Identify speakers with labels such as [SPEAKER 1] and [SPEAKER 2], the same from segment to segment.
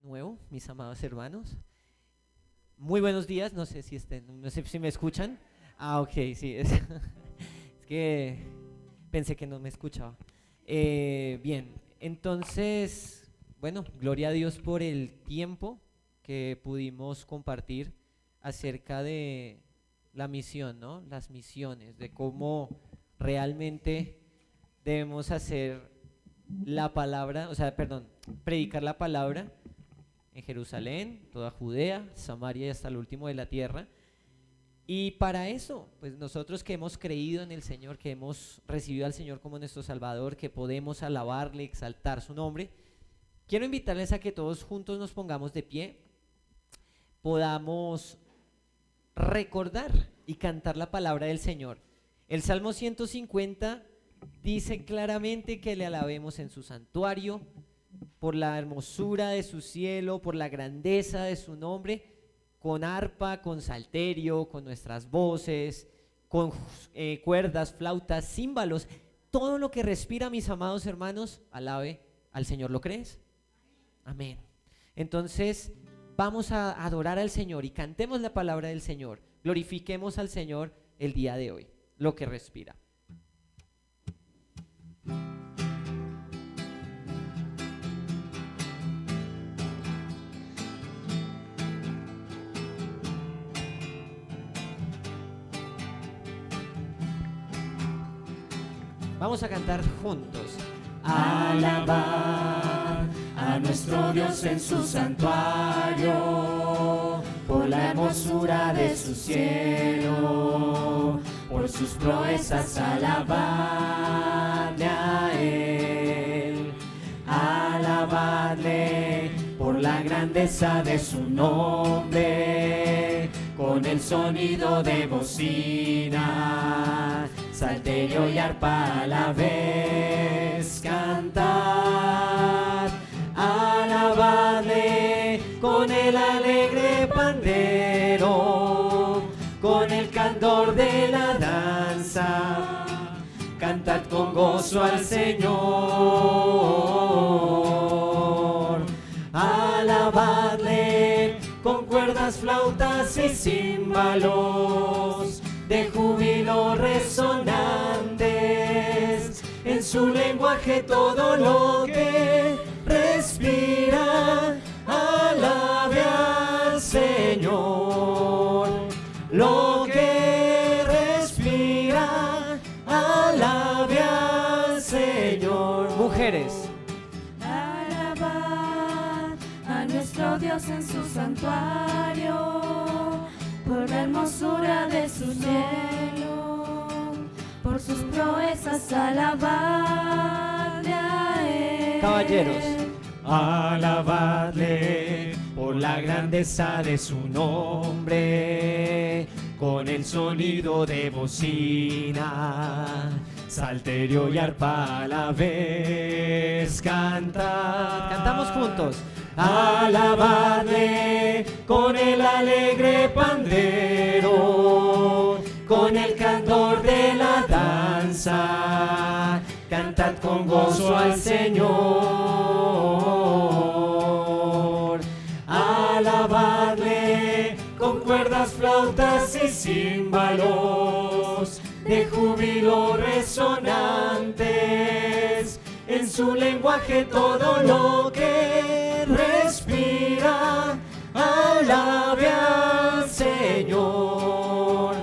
[SPEAKER 1] nuevo, mis amados hermanos. Muy buenos días, no sé si me escuchan. Ah, ok, sí, es que pensé que no me escuchaba. Bien, entonces, bueno, gloria a Dios por el tiempo que pudimos compartir acerca de la misión, ¿no? Las misiones, de cómo realmente debemos hacer la palabra, o sea, perdón, predicar la palabra en Jerusalén, toda Judea, Samaria y hasta el último de la tierra. Y para eso, pues nosotros que hemos creído en el Señor, que hemos recibido al Señor como nuestro Salvador, que podemos alabarle, exaltar su nombre, quiero invitarles a que todos juntos nos pongamos de pie, podamos recordar y cantar la palabra del Señor. El Salmo 150 dice claramente que le alabemos en su santuario, por la hermosura de su cielo, por la grandeza de su nombre, con arpa, con salterio, con nuestras voces, con cuerdas, flautas, címbalos, todo lo que respira, mis amados hermanos, alabe al Señor. ¿Lo crees? Amén. Entonces, vamos a adorar al Señor y cantemos la palabra del Señor. Glorifiquemos al Señor el día de hoy, lo que respira. Vamos a cantar juntos.
[SPEAKER 2] Alabar a nuestro Dios en su santuario, por la hermosura de su cielo, por sus proezas alabarle a Él. Alabadle por la grandeza de su nombre, con el sonido de bocina, salterio y arpa a la vez cantar. Alabadle con el alegre pandero, con el candor de la danza, cantad con gozo al Señor. Alabadle con cuerdas, flautas y címbalos de júbilo resonantes, en su lenguaje todo lo que respira, alabe al Señor. Lo que respira, alabe al Señor.
[SPEAKER 1] Mujeres,
[SPEAKER 3] Alabar a nuestro Dios en su santuario, por la hermosura de su cielo, por sus proezas alabarle a Él.
[SPEAKER 1] caballeros,
[SPEAKER 2] Alabadle por la grandeza de su nombre, con el sonido de bocina, salterio y arpa a la vez cantad.
[SPEAKER 1] cantamos juntos.
[SPEAKER 2] Alabadle con el alegre pandero, con el candor de la danza, cantad con gozo al Señor. Alabadle con cuerdas, flautas y címbalos de júbilo resonantes, en su lenguaje todo lo que respira, alabe al Señor.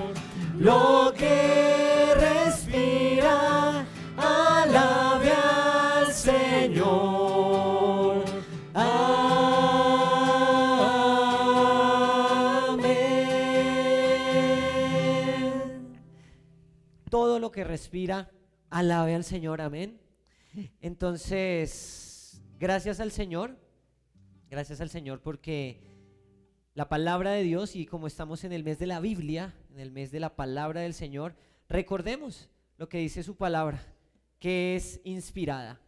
[SPEAKER 2] Lo que respira, alabe al Señor. Amén.
[SPEAKER 1] Todo lo que respira, alabe al Señor. Amén. Entonces, gracias al Señor porque la palabra de Dios, y como estamos en el mes de la Biblia, en el mes de la palabra del Señor, recordemos lo que dice su palabra, que es inspirada,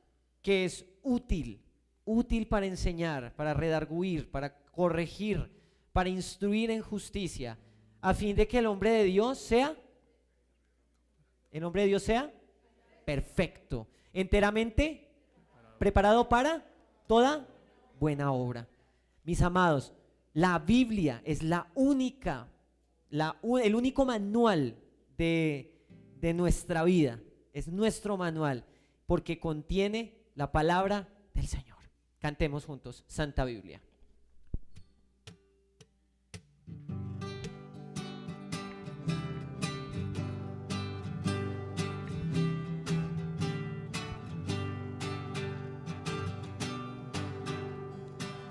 [SPEAKER 1] que es útil para enseñar, para redarguir, para corregir, para instruir en justicia, a fin de que el hombre de Dios sea perfecto, enteramente preparado para toda buena obra. Mis amados, la Biblia es el único manual de nuestra vida. Es nuestro manual porque contiene la palabra del Señor. Cantemos juntos Santa Biblia.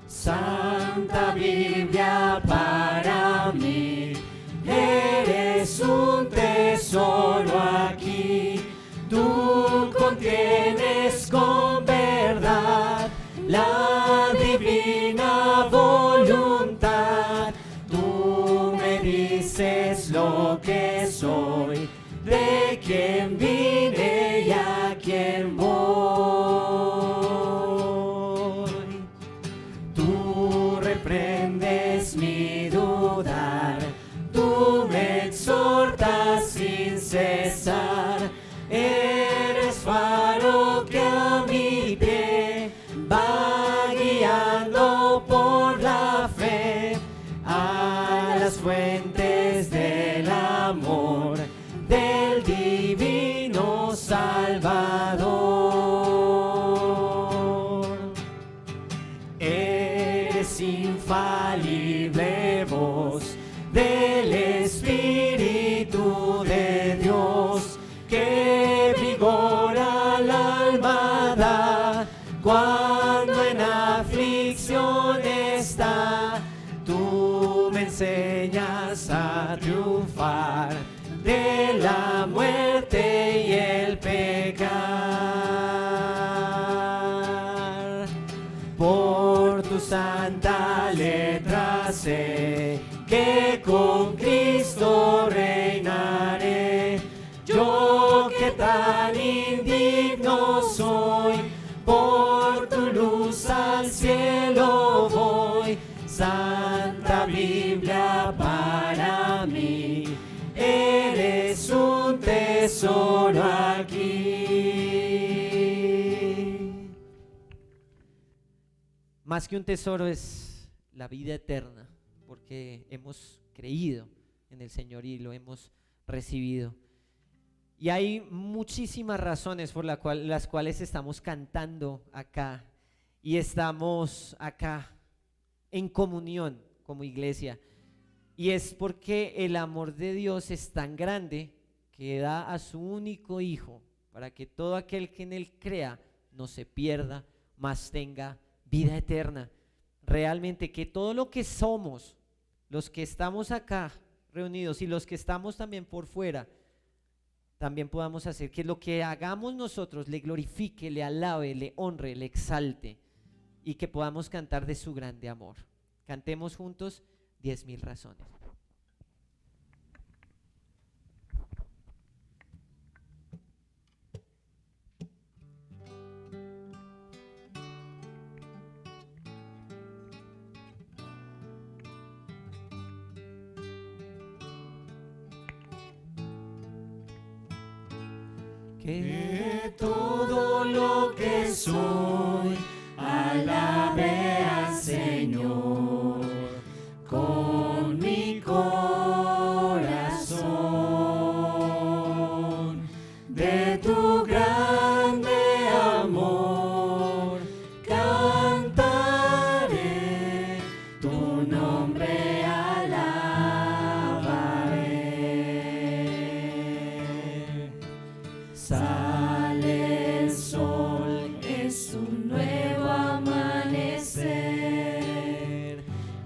[SPEAKER 2] Santa Biblia para mí, eres un tesoro aquí. Tú contienes con verdad la divina voluntad. Tú me dices lo que soy, de quién vine y a quién voy. Tú reprendes mi dudar, tú me exhortas sin cesar. Eres faro que a mi pie va guiando por la fe a las fuentes del amor del divino Salvador. Eres infalible voz del Espíritu de Dios, que vigora al alma da cuando en aflicción está. Tú me enseñas a triunfar de la muerte y el pecar. Por tu santa letra sé que con Cristo reinaré. Yo que tan indigno soy, por tu luz al cielo voy. Santa Biblia para mí, eres un tesoro aquí.
[SPEAKER 1] Más que un tesoro es la vida eterna, porque hemos creído en el Señor y lo hemos recibido. Y hay muchísimas razones por las cuales estamos cantando acá y estamos acá en comunión como iglesia. Y es porque el amor de Dios es tan grande que da a su único Hijo para que todo aquel que en Él crea no se pierda, mas tenga vida eterna. Realmente que todo lo que somos, los que estamos acá reunidos y los que estamos también por fuera, también podamos hacer que lo que hagamos nosotros le glorifique, le alabe, le honre, le exalte, y que podamos cantar de su grande amor. Cantemos juntos 10,000 razones.
[SPEAKER 2] Que todo lo que soy alabe al Señor con mi corazón. De tu grande amor cantaré, tu nombre alabaré. Sale el sol, es un nuevo amanecer.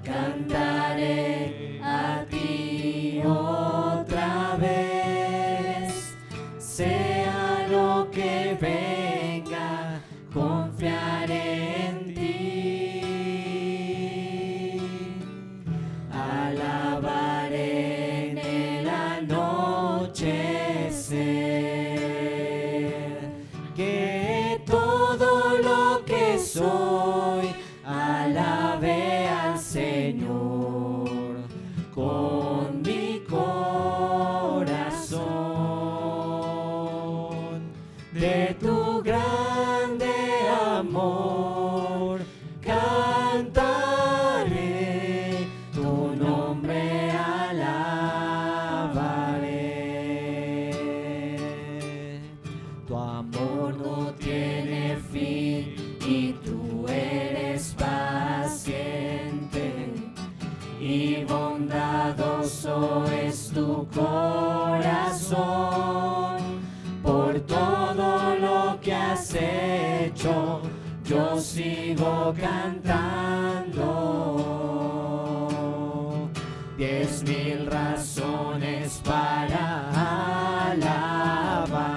[SPEAKER 2] Cantaré a ti otra vez. Sea lo que venga, confiaré en ti. Alabaré en el anochecer. Que todo lo que soy alabe al Señor con mi corazón. De tu grande amor cantaré. hecho, yo sigo cantando. 10,000 razones para alabar,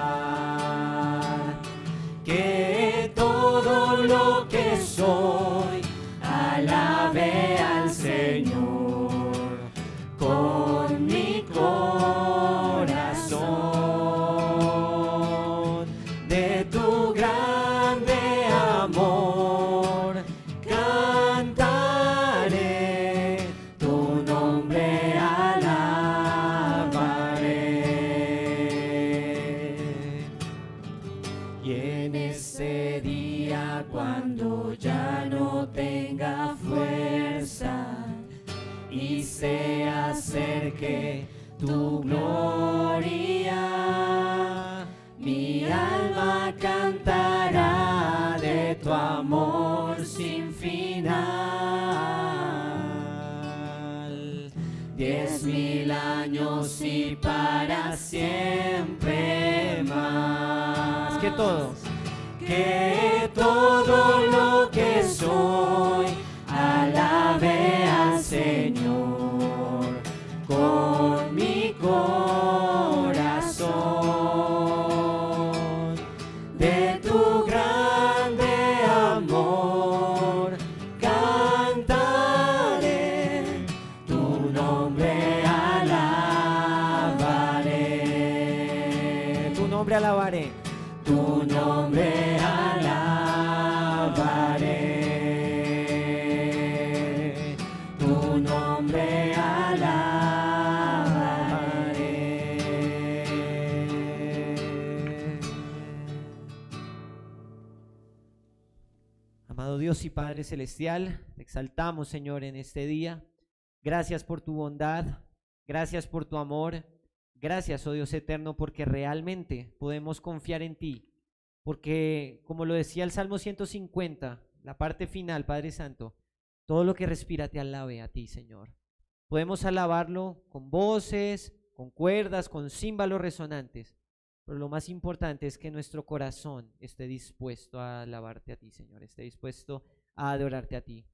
[SPEAKER 2] que todo lo que soy alabe al Señor con mi corazón. De tu grande amor cantaré, tu nombre alabaré. Y en ese día, cuando ya no tenga fuerza y se acerque tu gloria, mi alma cantará de tu amor sin final. 10,000 años y para siempre más. Que todo lo que soy alabe al Señor con mi corazón. De tu grande amor cantaré, tu nombre alabaré.
[SPEAKER 1] Tu nombre alabaré.
[SPEAKER 2] Tu nombre alabaré, tu nombre alabaré.
[SPEAKER 1] Amado Dios y Padre Celestial, te exaltamos, Señor, en este día. Gracias por tu bondad, gracias por tu amor. Gracias, oh Dios eterno, porque realmente podemos confiar en ti, porque como lo decía el Salmo 150, la parte final, Padre Santo, todo lo que respira te alabe a ti, Señor. Podemos alabarlo con voces, con cuerdas, con címbalos resonantes, pero lo más importante es que nuestro corazón esté dispuesto a alabarte a ti, Señor, esté dispuesto a adorarte a ti.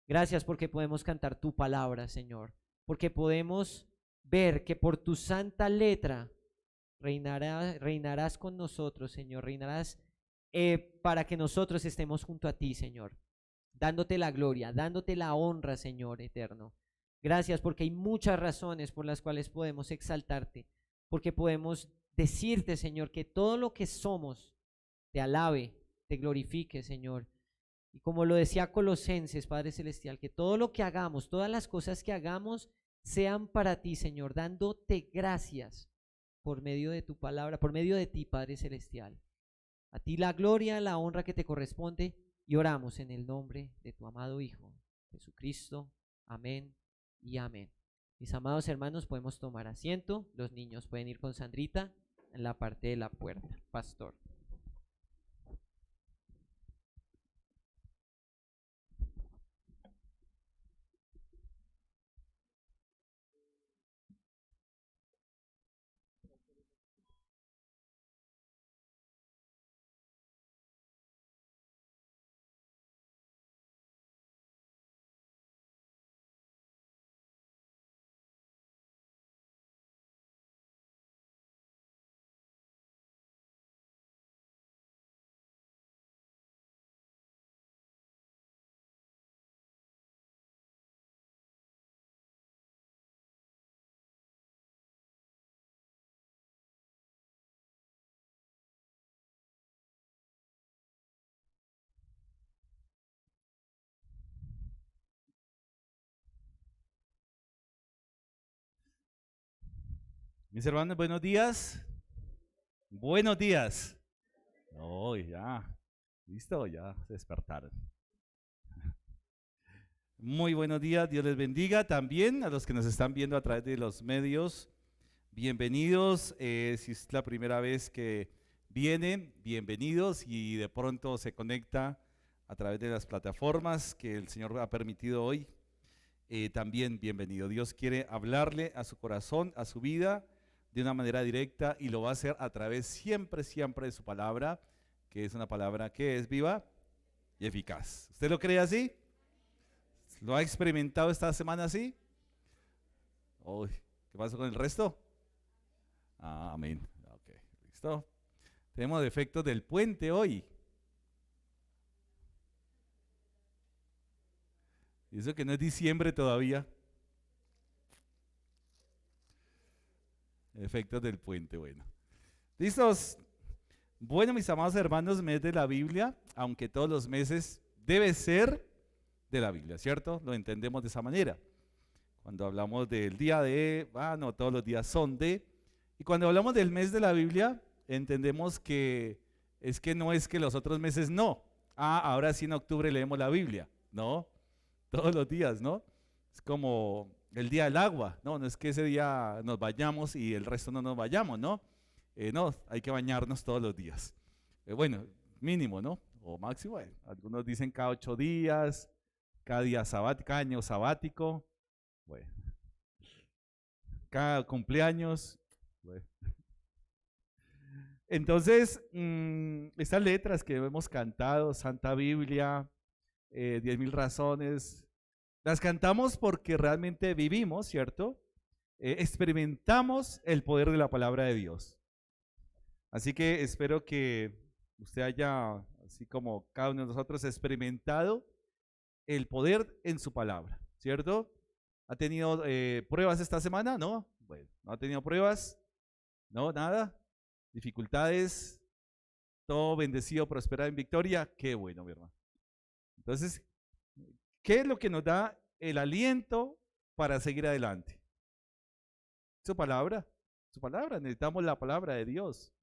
[SPEAKER 1] Gracias porque podemos cantar tu palabra, Señor, porque podemos ver que por tu santa letra reinarás con nosotros, Señor, reinarás para que nosotros estemos junto a ti, Señor, dándote la gloria, dándote la honra, Señor eterno. Gracias porque hay muchas razones por las cuales podemos exaltarte, porque podemos decirte, Señor, que todo lo que somos te alabe, te glorifique, Señor. Y como lo decía Colosenses, Padre Celestial, que todo lo que hagamos, todas las cosas que hagamos, sean para ti, Señor, dándote gracias por medio de tu palabra, por medio de ti, Padre Celestial. A ti la gloria, la honra que te corresponde, y oramos en el nombre de tu amado Hijo, Jesucristo. Amén y amén. Mis amados hermanos, podemos tomar asiento. Los niños pueden ir con Sandrita en la parte de la puerta. Pastor.
[SPEAKER 4] Mis hermanos, buenos días. Buenos días. No, ya. ¿Listo? Ya se despertaron. Muy buenos días, Dios les bendiga. También a los que nos están viendo a través de los medios, bienvenidos. Si es la primera vez que vienen, bienvenidos. Y de pronto se conecta a través de las plataformas que el Señor ha permitido hoy, también bienvenido. Dios quiere hablarle a su corazón, a su vida, de una manera directa, y lo va a hacer a través siempre de su palabra. que es una palabra que es viva y eficaz. ¿Usted lo cree así? ¿Lo ha experimentado esta semana así? Uy, ¿qué pasó con el resto? Ah, amén. Ok, listo. Tenemos efectos del puente hoy. Y eso que no es diciembre todavía. Efectos del puente, bueno. ¿Listos? Bueno, mis amados hermanos, mes de la Biblia, aunque todos los meses debe ser de la Biblia, ¿cierto? Lo entendemos de esa manera. Cuando hablamos del día de, no todos los días son de, y cuando hablamos del mes de la Biblia, entendemos que no es que los otros meses no. Ahora sí en octubre leemos la Biblia, no, todos los días, ¿no? Es como el día del agua, no es que ese día nos bañamos y el resto no nos vayamos, ¿no? No, hay que bañarnos todos los días. Bueno, mínimo, ¿no? O máximo, algunos dicen cada 8 días, cada día sabático, cada año sabático, bueno, cada cumpleaños, bueno. Entonces, estas letras que hemos cantado, Santa Biblia, 10.000 razones, las cantamos porque realmente vivimos, ¿cierto? Experimentamos el poder de la palabra de Dios. Así que espero que usted haya, así como cada uno de nosotros, experimentado el poder en su palabra, ¿cierto? ¿Ha tenido pruebas esta semana? ¿No? Bueno, ¿no ha tenido pruebas? ¿No? ¿Nada? ¿Dificultades? ¿Todo bendecido, prosperado en victoria? Qué bueno, mi hermano. Entonces, ¿qué es lo que nos da el aliento para seguir adelante? Su palabra, necesitamos la palabra de Dios.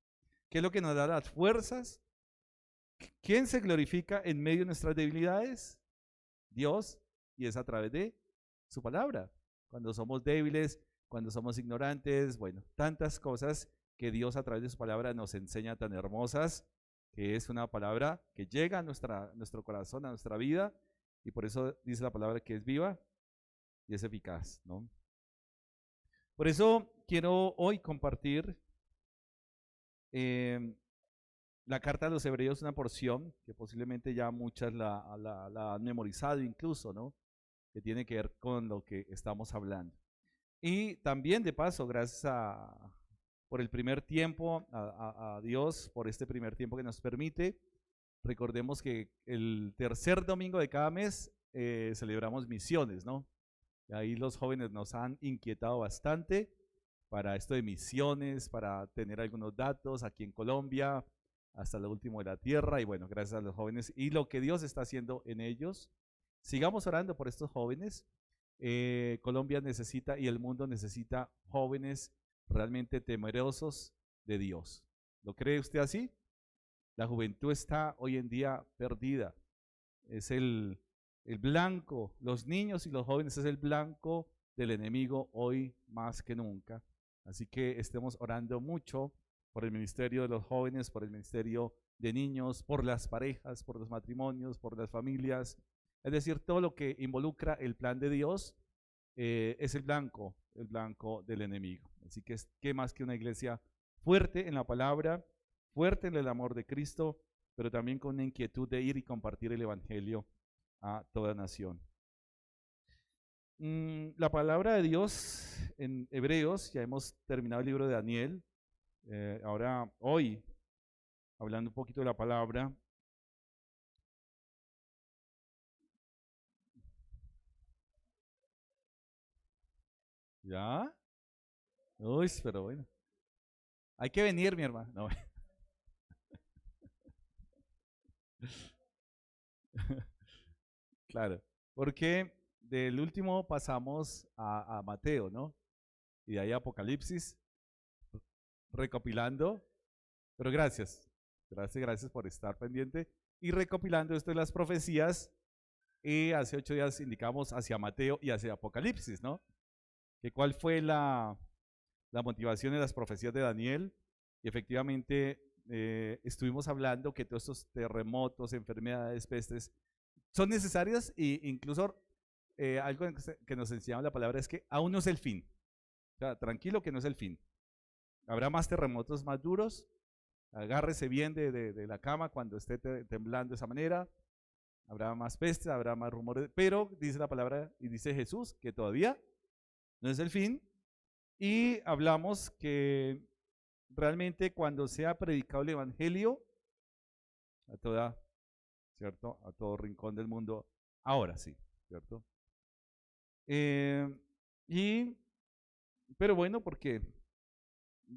[SPEAKER 4] ¿Qué es lo que nos da las fuerzas? ¿Quién se glorifica en medio de nuestras debilidades? Dios, y es a través de su palabra. Cuando somos débiles, cuando somos ignorantes, bueno, tantas cosas que Dios a través de su palabra nos enseña tan hermosas, que es una palabra que llega a nuestro corazón, a nuestra vida, y por eso dice la palabra que es viva y es eficaz, ¿no? Por eso quiero hoy compartir la carta a los Hebreos, una porción que posiblemente ya muchas la han memorizado incluso, ¿no? Que tiene que ver con lo que estamos hablando. Y también de paso, gracias por el primer tiempo, a Dios, por este primer tiempo que nos permite. Recordemos que el tercer domingo de cada mes celebramos misiones, ¿no? Y ahí los jóvenes nos han inquietado bastante para esto de misiones, para tener algunos datos aquí en Colombia, hasta lo último de la tierra, y bueno, gracias a los jóvenes y lo que Dios está haciendo en ellos. Sigamos orando por estos jóvenes. Colombia necesita y el mundo necesita jóvenes realmente temerosos de Dios. ¿Lo cree usted así? La juventud está hoy en día perdida. Es el blanco, los niños y los jóvenes es el blanco del enemigo hoy más que nunca. Así que estemos orando mucho por el ministerio de los jóvenes, por el ministerio de niños, por las parejas, por los matrimonios, por las familias. Es decir, todo lo que involucra el plan de Dios es el blanco del enemigo. Así que qué más que una iglesia fuerte en la palabra, fuerte en el amor de Cristo, pero también con una inquietud de ir y compartir el evangelio a toda nación. La palabra de Dios en Hebreos, ya hemos terminado el libro de Daniel. Ahora, hoy, hablando un poquito de la palabra, ¿ya? Uy, pero bueno. Hay que venir, mi hermano. No. Claro, porque del último pasamos a Mateo, ¿no? Y de ahí a Apocalipsis, recopilando, pero gracias por estar pendiente y recopilando esto de las profecías. Y hace 8 días indicamos hacia Mateo y hacia Apocalipsis, ¿no? Que cuál fue la motivación de las profecías de Daniel. Y efectivamente estuvimos hablando que todos estos terremotos, enfermedades, pestes son necesarias, e incluso algo que nos enseñaba la palabra es que aún no es el fin. O sea, tranquilo que no es el fin. Habrá más terremotos más duros, Agárrese bien de la cama cuando esté temblando de esa manera. Habrá más pestes, habrá más rumores, pero dice la palabra y dice Jesús que todavía no es el fin. Y hablamos que realmente cuando sea predicado el evangelio a toda, ¿cierto? A todo rincón del mundo, ahora sí, ¿cierto? Pero bueno, porque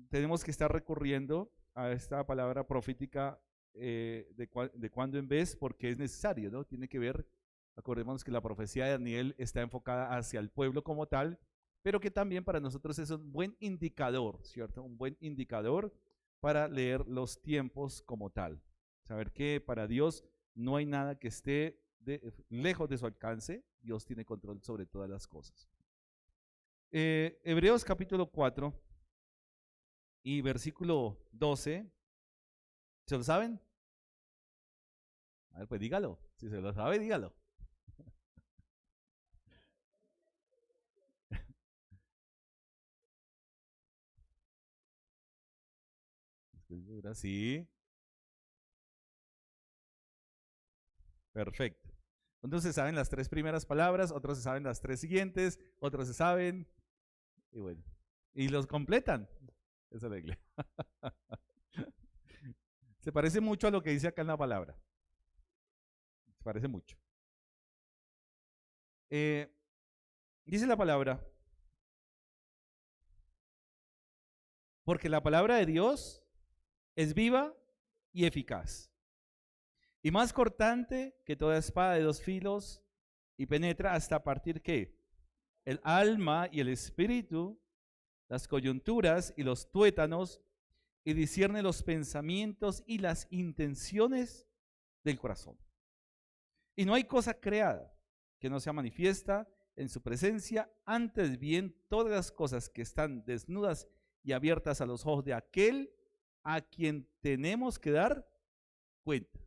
[SPEAKER 4] tenemos que estar recurriendo a esta palabra profética de cuando en vez, porque es necesario, ¿no? Tiene que ver, acordémonos que la profecía de Daniel está enfocada hacia el pueblo como tal, pero que también para nosotros es un buen indicador, ¿cierto? Un buen indicador para leer los tiempos como tal. Saber que para Dios no hay nada que esté lejos de su alcance. Dios tiene control sobre todas las cosas. Hebreos capítulo 4 y versículo 12. ¿Se lo saben? A ver, pues dígalo. Si se lo sabe, dígalo. Sí. Perfecto. Entonces se saben las 3 primeras palabras, otros se saben las 3 siguientes, otros se saben, y bueno, y los completan. Esa es la iglesia. Se parece mucho a lo que dice acá en la palabra. Se parece mucho. Dice la palabra, porque la palabra de Dios es viva y eficaz, y más cortante que toda espada de 2 filos, y penetra hasta partir ¿qué? El alma y el espíritu, las coyunturas y los tuétanos, y discierne los pensamientos y las intenciones del corazón. Y no hay cosa creada que no sea manifiesta en su presencia, antes bien todas las cosas que están desnudas y abiertas a los ojos de aquel a quien tenemos que dar cuenta.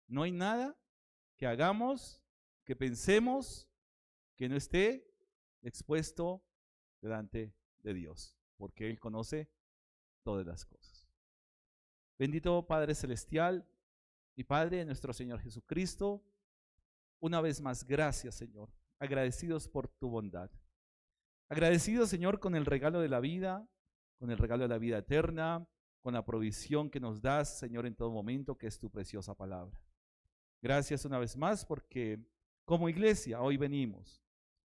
[SPEAKER 4] No hay nada que hagamos, que pensemos, que no esté expuesto delante de Dios, porque Él conoce todas las cosas. Bendito Padre Celestial y Padre de nuestro Señor Jesucristo, una vez más, gracias, Señor, agradecidos por tu bondad. Agradecidos, Señor, con el regalo de la vida, con el regalo de la vida eterna, con la provisión que nos das, Señor, en todo momento, que es tu preciosa palabra. Gracias una vez más porque como iglesia hoy venimos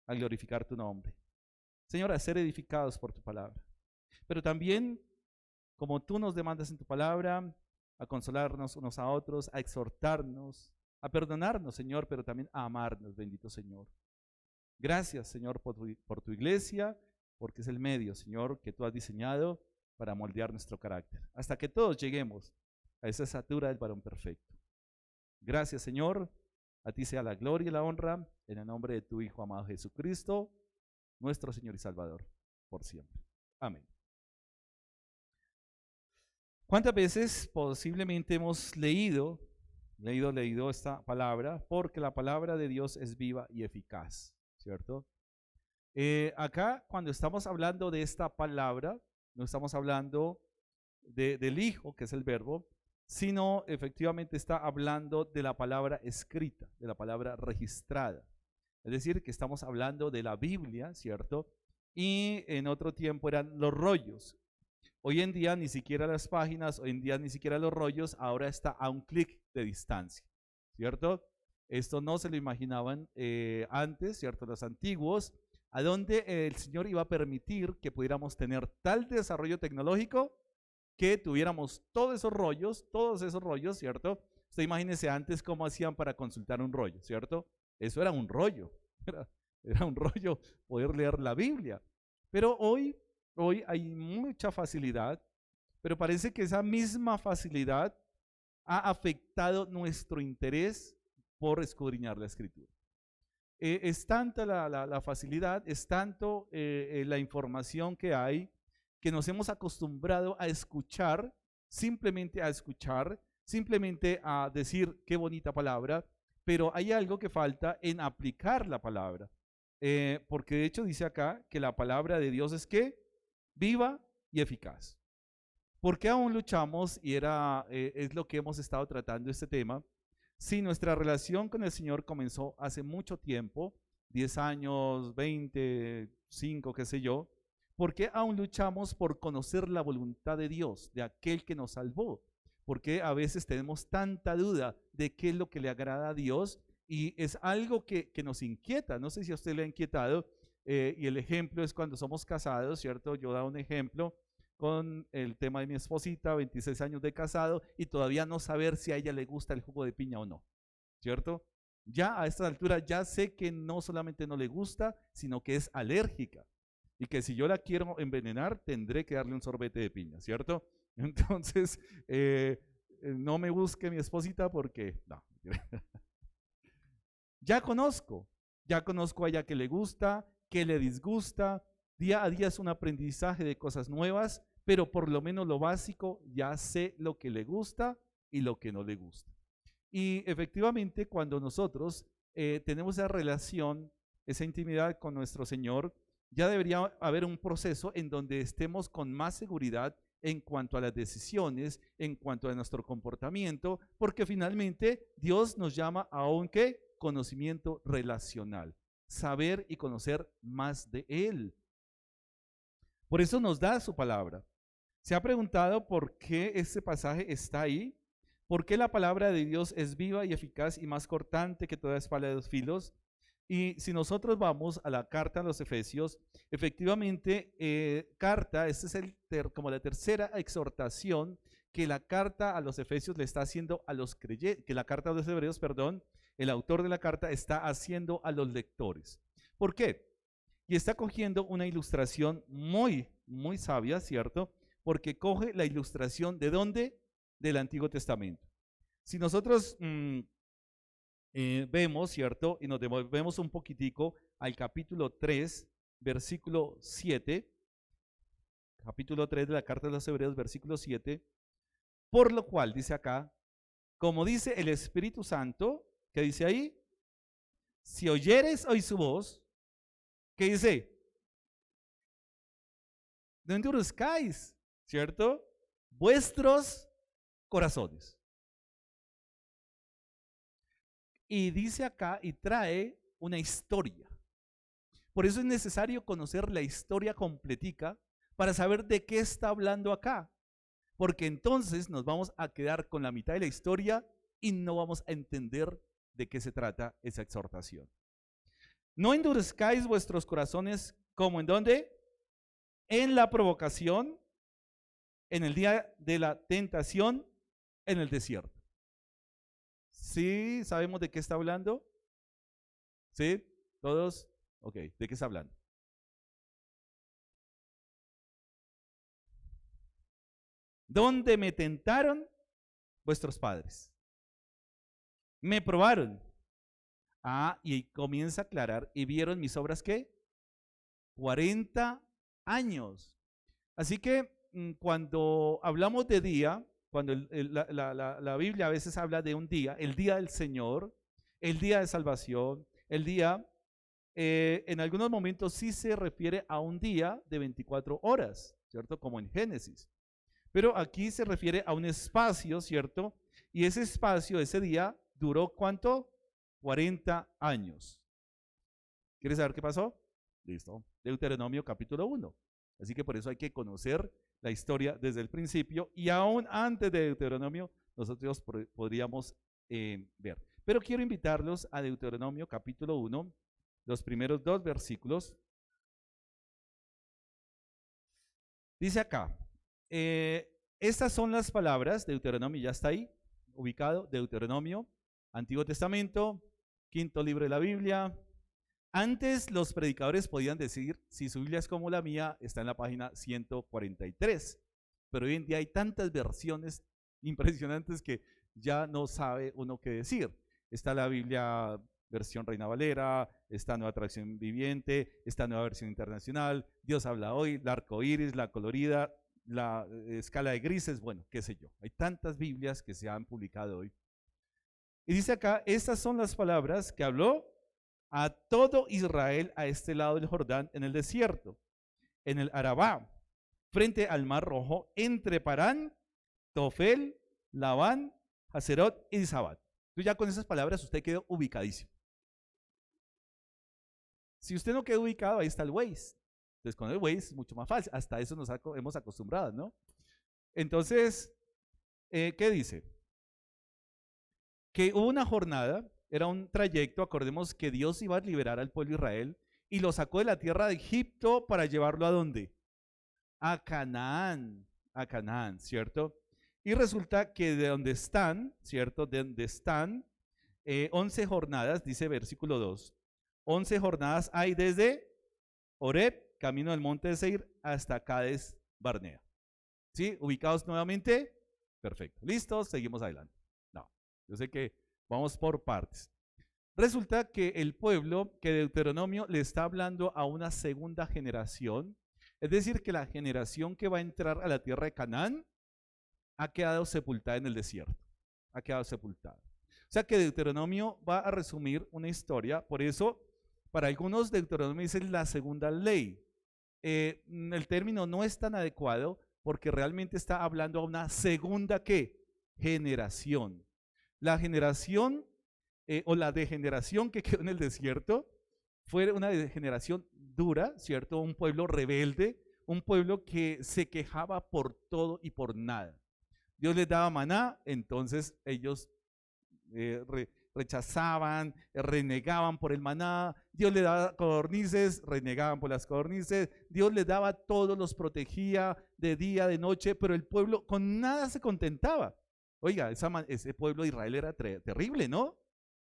[SPEAKER 4] a glorificar tu nombre. Señor, a ser edificados por tu palabra. Pero también, como tú nos demandas en tu palabra, a consolarnos unos a otros, a exhortarnos, a perdonarnos, Señor, pero también a amarnos, bendito Señor. Gracias, Señor, por tu iglesia, porque es el medio, Señor, que tú has diseñado para moldear nuestro carácter, hasta que todos lleguemos a esa estatura del varón perfecto. Gracias, Señor, a ti sea la gloria y la honra, en el nombre de tu Hijo amado Jesucristo, nuestro Señor y Salvador, por siempre. Amén. ¿Cuántas veces posiblemente hemos leído esta palabra? Porque la palabra de Dios es viva y eficaz, ¿cierto? Acá, cuando estamos hablando de esta palabra, no estamos hablando del Hijo, que es el verbo, sino efectivamente está hablando de la palabra escrita, de la palabra registrada. Es decir, que estamos hablando de la Biblia, ¿cierto? Y en otro tiempo eran los rollos. Hoy en día ni siquiera las páginas, hoy en día ni siquiera los rollos, ahora está a un clic de distancia, ¿cierto? Esto no se lo imaginaban antes, ¿cierto? Los antiguos, a donde el Señor iba a permitir que pudiéramos tener tal desarrollo tecnológico que tuviéramos todos esos rollos, ¿cierto? Usted imagínese antes cómo hacían para consultar un rollo, ¿cierto? Eso era un rollo, era un rollo poder leer la Biblia. Pero hoy hay mucha facilidad, pero parece que esa misma facilidad ha afectado nuestro interés por escudriñar la Escritura. Es tanta la facilidad, es tanto la información que hay, que nos hemos acostumbrado a escuchar, simplemente a decir qué bonita palabra, pero hay algo que falta en aplicar la palabra, porque de hecho dice acá que la palabra de Dios es ¿qué? Viva y eficaz. ¿Por qué aún luchamos? Y es lo que hemos estado tratando este tema. Si nuestra relación con el Señor comenzó hace mucho tiempo, 10 años, 20, 5, qué sé yo, ¿por qué aún luchamos por conocer la voluntad de Dios, de aquel que nos salvó? ¿Por qué a veces tenemos tanta duda de qué es lo que le agrada a Dios? Y es algo que nos inquieta. No sé si a usted le ha inquietado. Y el ejemplo es cuando somos casados, ¿cierto? Yo daba un ejemplo con el tema de mi esposita, 26 años de casado, y todavía no saber si a ella le gusta el jugo de piña o no, ¿cierto? Ya a esta altura ya sé que no solamente no le gusta, sino que es alérgica. Y que si yo la quiero envenenar, tendré que darle un sorbete de piña, ¿cierto? Entonces, no me busque mi esposita porque, no. Ya conozco a ella que le gusta, que le disgusta. Día a día es un aprendizaje de cosas nuevas, pero por lo menos lo básico, ya sé lo que le gusta y lo que no le gusta. Y efectivamente, cuando nosotros tenemos esa relación, esa intimidad con nuestro Señor, ya debería haber un proceso en donde estemos con más seguridad en cuanto a las decisiones, en cuanto a nuestro comportamiento, porque finalmente Dios nos llama a un ¿qué? Conocimiento relacional, saber y conocer más de Él. Por eso nos da su palabra. ¿Se ha preguntado por qué este pasaje está ahí? ¿Por qué la palabra de Dios es viva y eficaz y más cortante que toda espada de dos filos? Y si nosotros vamos a la carta a los Efesios, efectivamente, esta es como la tercera exhortación que la carta a los Efesios le está haciendo a los creyentes, que la carta a los Hebreos, perdón, el autor de la carta está haciendo a los lectores. ¿Por qué? Y está cogiendo una ilustración muy, muy sabia, ¿cierto? Porque coge la ilustración ¿de dónde? Del Antiguo Testamento. Si nosotros vemos, ¿cierto? Y nos devolvemos un poquitico al capítulo 3, versículo 7, capítulo 3 de la carta de los Hebreos, versículo 7, por lo cual, dice acá, como dice el Espíritu Santo, ¿qué dice ahí? Si oyeres hoy su voz, ¿qué dice? No endurezcáis, ¿cierto? Vuestros corazones. Y dice acá y trae una historia. Por eso es necesario conocer la historia completica para saber de qué está hablando acá. Porque entonces nos vamos a quedar con la mitad de la historia y no vamos a entender de qué se trata esa exhortación. No endurezcáis vuestros corazones, ¿como en dónde? En la provocación, en el día de la tentación, en el desierto. ¿Sí sabemos de qué está hablando? ¿Sí? ¿Todos? Ok, ¿de qué está hablando? ¿Dónde me tentaron vuestros padres? Me probaron. Y comienza a aclarar. ¿Y vieron mis obras qué? 40 años. Así que cuando hablamos de día, cuando la Biblia a veces habla de un día, el día del Señor, el día de salvación, el día, en algunos momentos sí se refiere a un día de 24 horas, ¿cierto? Como en Génesis. Pero aquí se refiere a un espacio, ¿cierto? Y ese espacio, ese día, duró ¿cuánto? 40 años. ¿Quieres saber qué pasó? Listo. Deuteronomio capítulo 1. Así que por eso hay que conocer la historia desde el principio y aún antes de Deuteronomio nosotros podríamos ver. Pero quiero invitarlos a Deuteronomio capítulo 1, los primeros 2 versículos. Dice acá, estas son las palabras, Deuteronomio ya está ahí, ubicado, Deuteronomio, Antiguo Testamento, quinto libro de la Biblia. Antes los predicadores podían decir, si su Biblia es como la mía, está en la página 143, pero hoy en día hay tantas versiones impresionantes que ya no sabe uno qué decir. Está la Biblia versión Reina Valera, esta nueva traducción viviente, esta nueva versión internacional, Dios habla hoy, la arco iris, la colorida, la escala de grises, bueno, qué sé yo. Hay tantas Biblias que se han publicado hoy. Y dice acá, estas son las palabras que habló a todo Israel a este lado del Jordán en el desierto, en el Arabá, frente al Mar Rojo, entre Parán, Tofel, Labán, Haserot y Sabat. Entonces ya con esas palabras usted quedó ubicadísimo. Si usted no quedó ubicado, ahí está el Waze. Entonces con el Waze es mucho más fácil. Hasta eso nos hemos acostumbrado, ¿no? Entonces, ¿qué dice? Que hubo una jornada, era un trayecto, acordemos que Dios iba a liberar al pueblo de Israel y lo sacó de la tierra de Egipto para llevarlo ¿a dónde? A Canaán, ¿cierto? Y resulta que de donde están, ¿cierto? De donde están 11 jornadas, dice versículo 2, 11 jornadas hay desde Horeb, camino del monte de Seir, hasta Cades Barnea. ¿Sí? ¿Ubicados nuevamente? Perfecto. ¿Listos? Seguimos adelante. No, yo sé que vamos por partes. Resulta que el pueblo, que Deuteronomio le está hablando a una segunda generación, es decir, que la generación que va a entrar a la tierra de Canaán ha quedado sepultada en el desierto. Ha quedado sepultada. O sea que Deuteronomio va a resumir una historia, por eso para algunos Deuteronomio dice la segunda ley. El término no es tan adecuado porque realmente está hablando a una segunda ¿qué? Generación. La generación o la degeneración que quedó en el desierto fue una degeneración dura, ¿cierto? Un pueblo rebelde, un pueblo que se quejaba por todo y por nada. Dios les daba maná, entonces ellos rechazaban, renegaban por el maná. Dios les daba codornices, renegaban por las codornices. Dios les daba todo, los protegía de día, de noche, pero el pueblo con nada se contentaba. Oiga, ese pueblo de Israel era terrible, ¿no?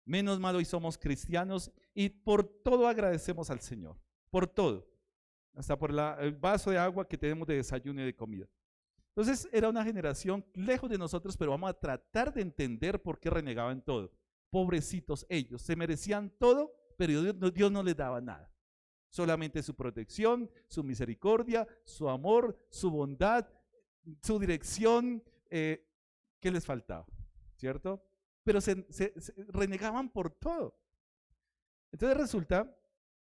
[SPEAKER 4] Menos mal hoy somos cristianos y por todo agradecemos al Señor, por todo, hasta por el vaso de agua que tenemos de desayuno y de comida. Entonces era una generación lejos de nosotros, pero vamos a tratar de entender por qué renegaban todo. Pobrecitos ellos, se merecían todo, pero Dios no les daba nada. Solamente su protección, su misericordia, su amor, su bondad, su dirección, ¿qué les faltaba? ¿Cierto? Pero se renegaban por todo. Entonces resulta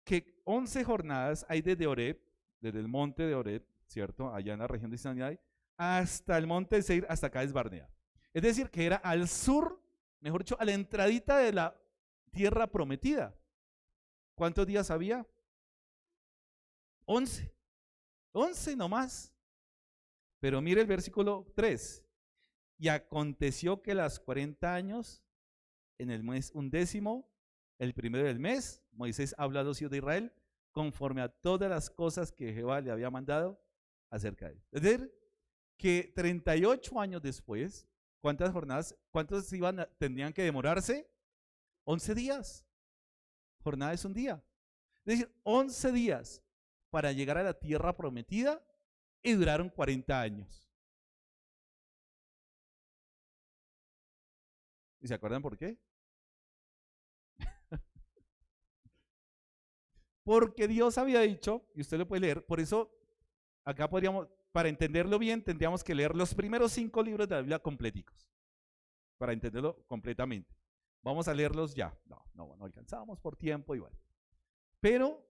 [SPEAKER 4] que 11 jornadas hay desde Horeb, desde el monte de Horeb, ¿cierto? Allá en la región de Sinai, hasta el monte de Seir, hasta Cades Barnea. Es decir, que era al sur, mejor dicho, a la entradita de la tierra prometida. ¿Cuántos días había? 11. 11 nomás. Pero mire el versículo 3. Y aconteció que las 40 años, en el mes 11, el primero del mes, Moisés habló a los hijos de Israel conforme a todas las cosas que Jehová le había mandado acerca de él. Es decir, que 38 años después, ¿cuántas jornadas? ¿Cuántos tendrían que demorarse? 11 días. Jornada es un día. Es decir, 11 días para llegar a la tierra prometida y duraron 40 años. ¿Y se acuerdan por qué? Porque Dios había dicho, y usted lo puede leer, por eso acá podríamos, para entenderlo bien, tendríamos que leer los primeros 5 libros de la Biblia completicos, para entenderlo completamente. Vamos a leerlos ya. No alcanzábamos por tiempo igual. Pero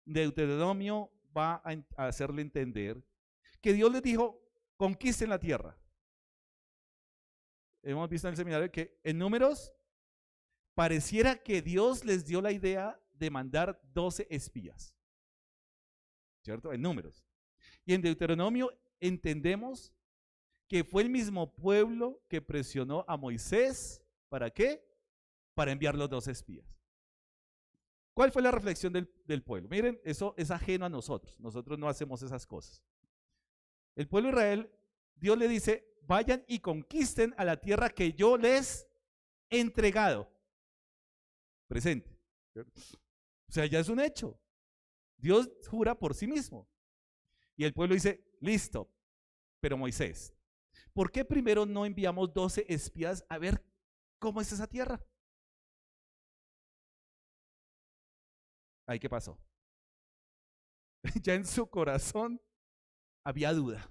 [SPEAKER 4] Deuteronomio va a hacerle entender que Dios les dijo, conquisten la tierra. Hemos visto en el seminario que en Números pareciera que Dios les dio la idea de mandar 12 espías, ¿cierto? En Números. Y en Deuteronomio entendemos que fue el mismo pueblo que presionó a Moisés, ¿para qué? Para enviar los 12 espías. ¿Cuál fue la reflexión del pueblo? Miren, eso es ajeno a nosotros no hacemos esas cosas. El pueblo de Israel, Dios le dice, vayan y conquisten a la tierra que yo les he entregado. Presente. O sea, ya es un hecho. Dios jura por sí mismo. Y el pueblo dice, listo, pero Moisés, ¿por qué primero no enviamos 12 espías a ver cómo es esa tierra? Ahí, ¿qué pasó? Ya en su corazón había duda.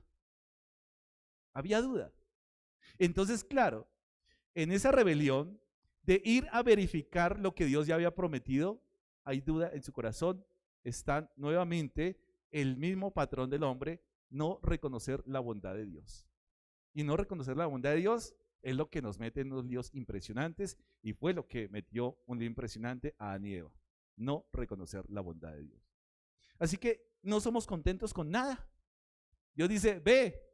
[SPEAKER 4] Había duda. Entonces, claro, en esa rebelión de ir a verificar lo que Dios ya había prometido, hay duda en su corazón. Está nuevamente el mismo patrón del hombre no reconocer la bondad de Dios. Y no reconocer la bondad de Dios es lo que nos mete en unos líos impresionantes, y fue lo que metió un lío impresionante a Adán y Eva. No reconocer la bondad de Dios. Así que no somos contentos con nada. Dios dice, ve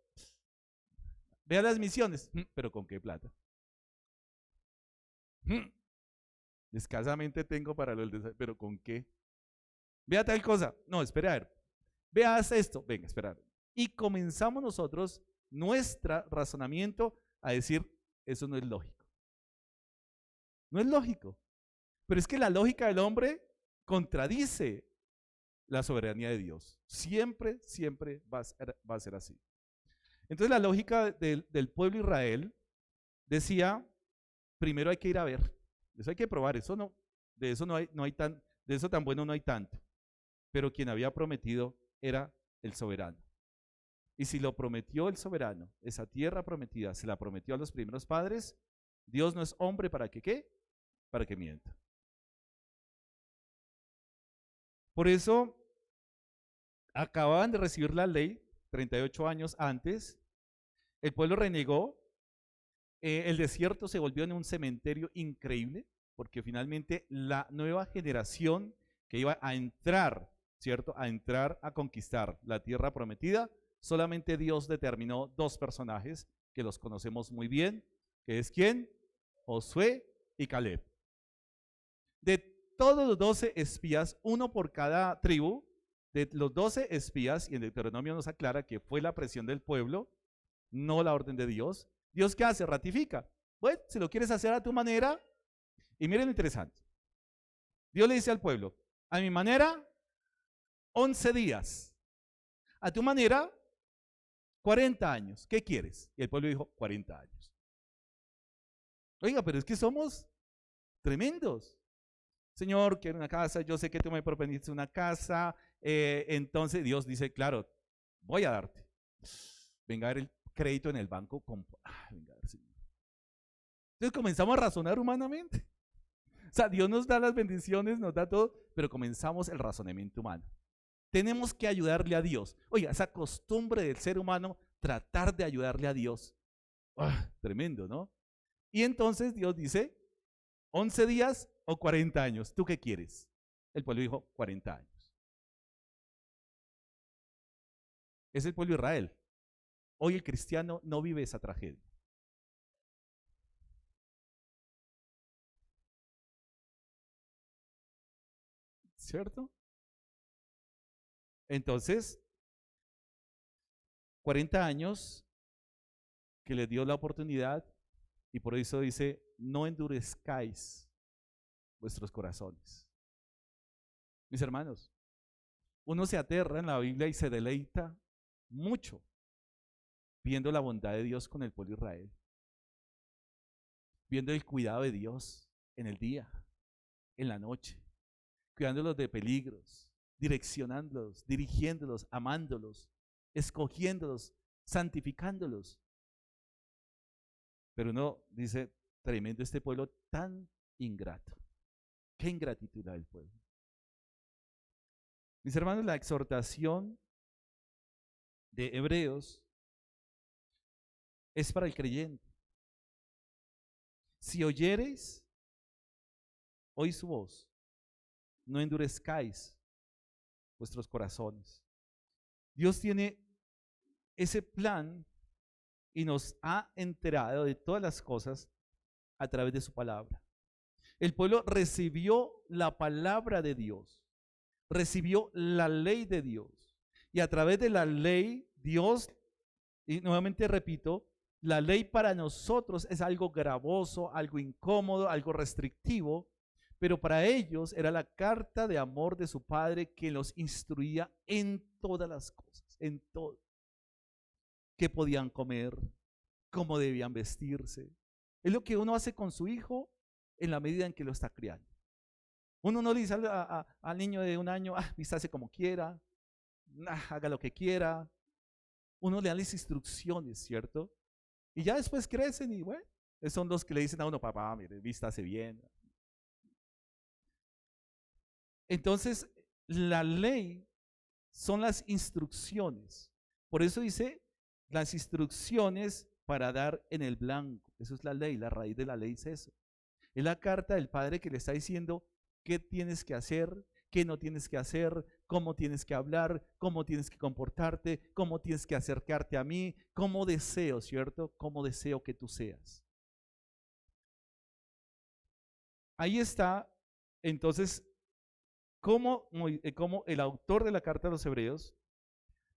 [SPEAKER 4] a las misiones, pero ¿con qué plata? Escasamente tengo para lo del desayuno, pero ¿con qué? Vea tal cosa, no, espera a ver, veas esto, venga, espera. Y comenzamos nosotros nuestro razonamiento a decir, eso no es lógico. No es lógico, pero es que la lógica del hombre contradice la soberanía de Dios. Siempre, siempre va a ser así. Entonces la lógica del pueblo de Israel decía, primero hay que ir a ver, eso hay que probar, eso no, de eso de eso tan bueno no hay tanto, pero quien había prometido era el soberano. Y si lo prometió el soberano, esa tierra prometida se la prometió a los primeros padres, Dios no es hombre para que ¿qué? Para que mienta. Por eso acababan de recibir la ley 38 años antes, el pueblo renegó, el desierto se volvió en un cementerio increíble, porque finalmente la nueva generación que iba a entrar, ¿cierto? A entrar a conquistar la tierra prometida, solamente Dios determinó 2 personajes que los conocemos muy bien, que es ¿quién? Josué y Caleb. De todos los 12 espías, uno por cada tribu, de los 12 espías, y en Deuteronomio nos aclara que fue la presión del pueblo, no la orden de Dios. ¿Dios qué hace? Ratifica. Bueno, si lo quieres hacer a tu manera, y miren lo interesante. Dios le dice al pueblo, a mi manera, 11 días. A tu manera, 40 años. ¿Qué quieres? Y el pueblo dijo, 40 años. Oiga, pero es que somos tremendos. Señor, quiero una casa, yo sé que tú me prometiste una casa, entonces Dios dice, claro, voy a darte. Venga a ver el crédito en el banco. Venga a ver, Señor. Entonces comenzamos a razonar humanamente. O sea, Dios nos da las bendiciones, nos da todo, pero comenzamos el razonamiento humano. Tenemos que ayudarle a Dios. Oiga, esa costumbre del ser humano, tratar de ayudarle a Dios. Tremendo, ¿no? Y entonces Dios dice, 11 días o 40 años, ¿tú qué quieres? El pueblo dijo, 40 años. Es el pueblo de Israel. Hoy el cristiano no vive esa tragedia. ¿Cierto? Entonces, 40 años que les dio la oportunidad, y por eso dice, no endurezcáis vuestros corazones. Mis hermanos, uno se aterra en la Biblia y se deleita mucho viendo la bondad de Dios con el pueblo de Israel, viendo el cuidado de Dios en el día, en la noche, cuidándolos de peligros, direccionándolos, dirigiéndolos, amándolos, escogiéndolos, santificándolos. Pero uno dice, tremendo este pueblo tan ingrato. Qué ingratitud la del pueblo. Mis hermanos, la exhortación de Hebreos es para el creyente. Si oyereis hoy su voz, no endurezcáis vuestros corazones. Dios tiene ese plan y nos ha enterado de todas las cosas a través de su palabra. El pueblo recibió la palabra de Dios, recibió la ley de Dios, y a través de la ley Dios, y nuevamente repito, la ley para nosotros es algo gravoso, algo incómodo, algo restrictivo, pero para ellos era la carta de amor de su Padre que los instruía en todas las cosas, en todo. Qué podían comer, cómo debían vestirse. Es lo que uno hace con su hijo en la medida en que lo está criando. Uno no le dice al niño de 1 año, vístase como quiera, haga lo que quiera. Uno le da las instrucciones, ¿cierto? Y ya después crecen y bueno, son los que le dicen a uno, papá, mire, vístase bien. Entonces, la ley son las instrucciones. Por eso dice las instrucciones para dar en el blanco. Eso es la ley, la raíz de la ley es eso. Es la carta del Padre que le está diciendo qué tienes que hacer, qué no tienes que hacer, cómo tienes que hablar, cómo tienes que comportarte, cómo tienes que acercarte a mí, cómo deseo, ¿cierto? Cómo deseo que tú seas. Ahí está, entonces, cómo el autor de la carta a los Hebreos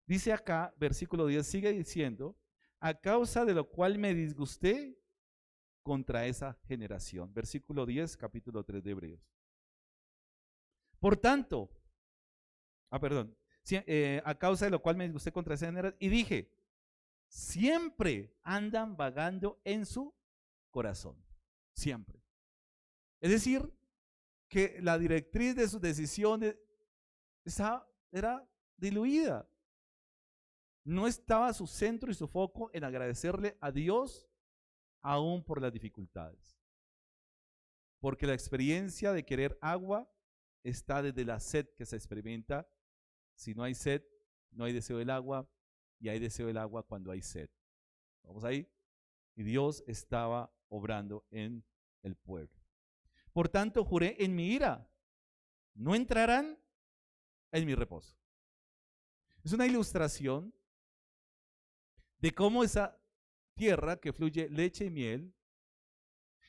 [SPEAKER 4] dice acá, versículo 10, sigue diciendo, a causa de lo cual me disgusté contra esa generación. Versículo 10, capítulo 3 de Hebreos. Por tanto, a causa de lo cual me disgusté contra esa generación, y dije, siempre andan vagando en su corazón, siempre. Es decir, que la directriz de sus decisiones era diluida. No estaba su centro y su foco en agradecerle a Dios aún por las dificultades. Porque la experiencia de querer agua está desde la sed que se experimenta. Si no hay sed, no hay deseo del agua, y hay deseo del agua cuando hay sed. ¿Vamos ahí? Y Dios estaba obrando en el pueblo. Por tanto, juré en mi ira, no entrarán en mi reposo. Es una ilustración de cómo esa tierra que fluye leche y miel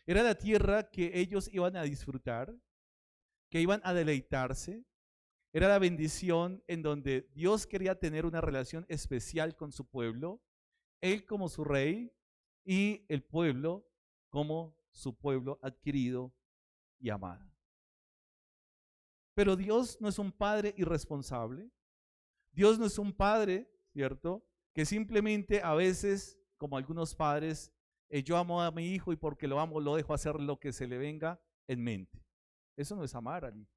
[SPEAKER 4] era la tierra que ellos iban a disfrutar, que iban a deleitarse. Era la bendición en donde Dios quería tener una relación especial con su pueblo, Él como su rey y el pueblo como su pueblo adquirido y amado. Pero Dios no es un padre irresponsable. Dios no es un padre, ¿cierto?, que simplemente a veces, como algunos padres, yo amo a mi hijo y porque lo amo lo dejo hacer lo que se le venga en mente. Eso no es amar al hijo.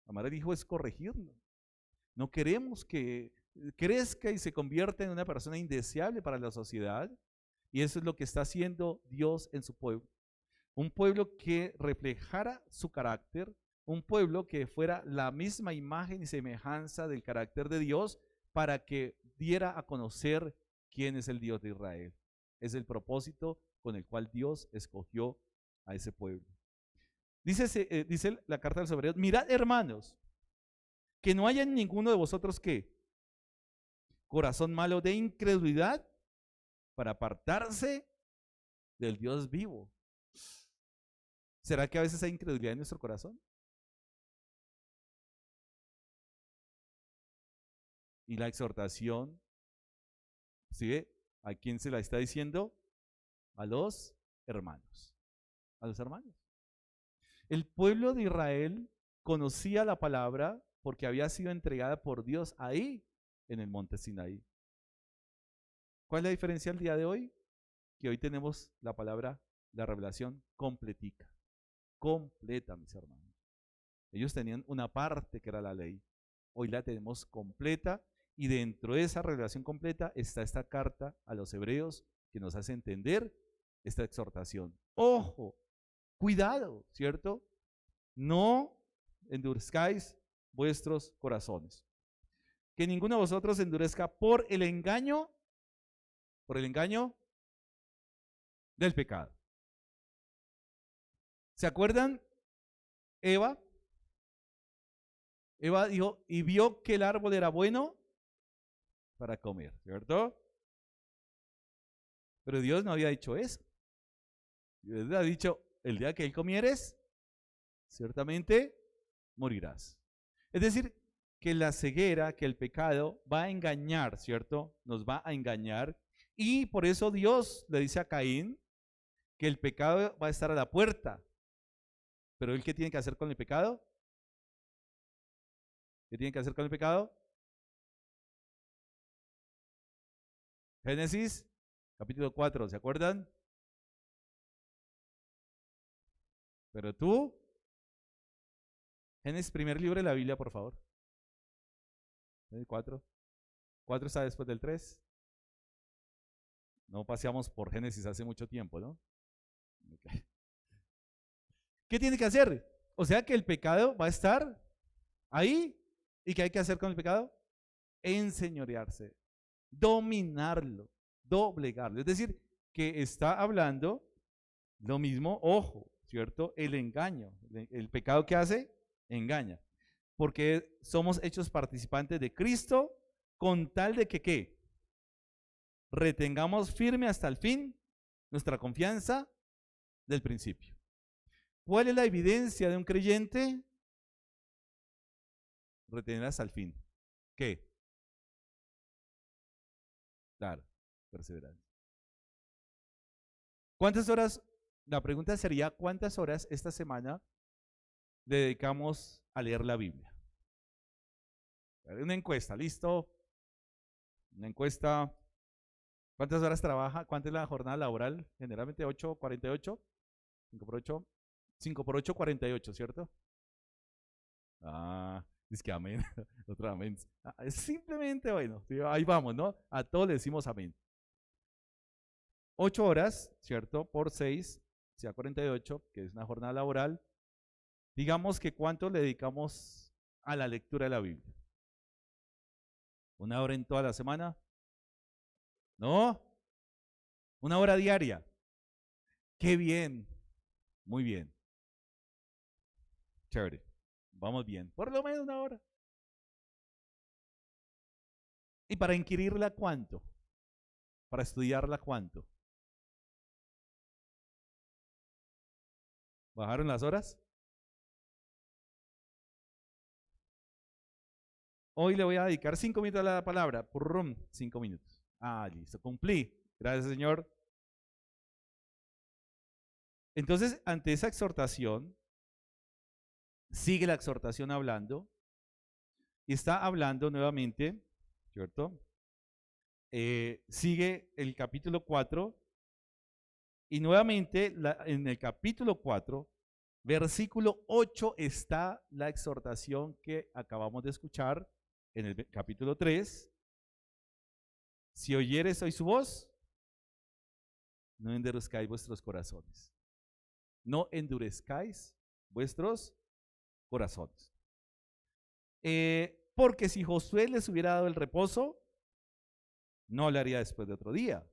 [SPEAKER 4] Amar al hijo es corregirlo. No queremos que crezca y se convierta en una persona indeseable para la sociedad. Y eso es lo que está haciendo Dios en su pueblo. Un pueblo que reflejara su carácter, un pueblo que fuera la misma imagen y semejanza del carácter de Dios para que diera a conocer quién es el Dios de Israel. Es el propósito con el cual Dios escogió a ese pueblo. Dice la carta de los Hebreos, mirad hermanos, que no haya en ninguno de vosotros ¿qué? Corazón malo de incredulidad para apartarse del Dios vivo. ¿Será que a veces hay incredulidad en nuestro corazón? Y la exhortación, ¿sí? ¿A quién se la está diciendo? A los hermanos. A los hermanos. El pueblo de Israel conocía la palabra porque había sido entregada por Dios ahí en el monte Sinaí. ¿Cuál es la diferencia al día de hoy? Que hoy tenemos la palabra, la revelación completica. Completa, mis hermanos. Ellos tenían una parte que era la ley. Hoy la tenemos completa y dentro de esa revelación completa está esta carta a los hebreos que nos hace entender esta exhortación. Ojo, cuidado, ¿cierto? No endurezcáis vuestros corazones. Que ninguno de vosotros endurezca por el engaño del pecado. ¿Se acuerdan? Eva dijo, y vio que el árbol era bueno para comer, ¿cierto? Pero Dios no había dicho eso. Dios le ha dicho, el día que él comieres, ciertamente morirás. Es decir, que la ceguera, que el pecado va a engañar, ¿cierto? Nos va a engañar. Y por eso Dios le dice a Caín que el pecado va a estar a la puerta. Pero él, ¿qué tiene que hacer con el pecado? ¿Qué tiene que hacer con el pecado? Génesis, capítulo 4, ¿se acuerdan? Pero tú, Génesis, primer libro de la Biblia, por favor. Génesis 4. 4 está después del 3. No paseamos por Génesis hace mucho tiempo, ¿no? Okay. ¿Qué tiene que hacer? O sea que el pecado va a estar ahí. ¿Y qué hay que hacer con el pecado? Enseñorearse dominarlo, doblegarlo. Es decir, que está hablando lo mismo, ojo, ¿cierto? El engaño, el pecado que hace, engaña. Porque somos hechos participantes de Cristo con tal de que, ¿qué? Retengamos firme hasta el fin nuestra confianza del principio. ¿Cuál es la evidencia de un creyente? Retener hasta el fin. ¿Qué? Claro, perseverancia. ¿Cuántas horas? La pregunta sería, ¿cuántas horas esta semana le dedicamos a leer la Biblia? Una encuesta, ¿listo? Una encuesta. ¿Cuántas horas trabaja? ¿Cuánta es la jornada laboral? Generalmente 8, 48. 5 por 8. 5 por 8, 48, ¿cierto? Es que amén. Otro amén. Es simplemente, bueno, ahí vamos, ¿no? A todos le decimos amén. 8 horas, ¿cierto? Por 6, o sea, 48, que es una jornada laboral. Digamos que ¿cuánto le dedicamos a la lectura de la Biblia? ¿1 hora en toda la semana? ¿No? 1 hora diaria. ¡Qué bien! Muy bien. Chévere. Vamos bien. Por lo menos 1 hora. ¿Y para inquirirla cuánto? ¿Para estudiarla cuánto? ¿Bajaron las horas? Hoy le voy a dedicar 5 minutos a la palabra. Purrum, 5 minutos. Listo, cumplí. Gracias, Señor. Entonces, ante esa exhortación, sigue la exhortación hablando. Y está hablando nuevamente, ¿cierto? Sigue el capítulo 4. Y nuevamente, en el capítulo 4, versículo 8, está la exhortación que acabamos de escuchar en el capítulo 3. Si oyeres hoy su voz, no endurezcáis vuestros corazones. No endurezcáis vuestros corazones. Porque si Josué les hubiera dado el reposo, no lo haría después de otro día.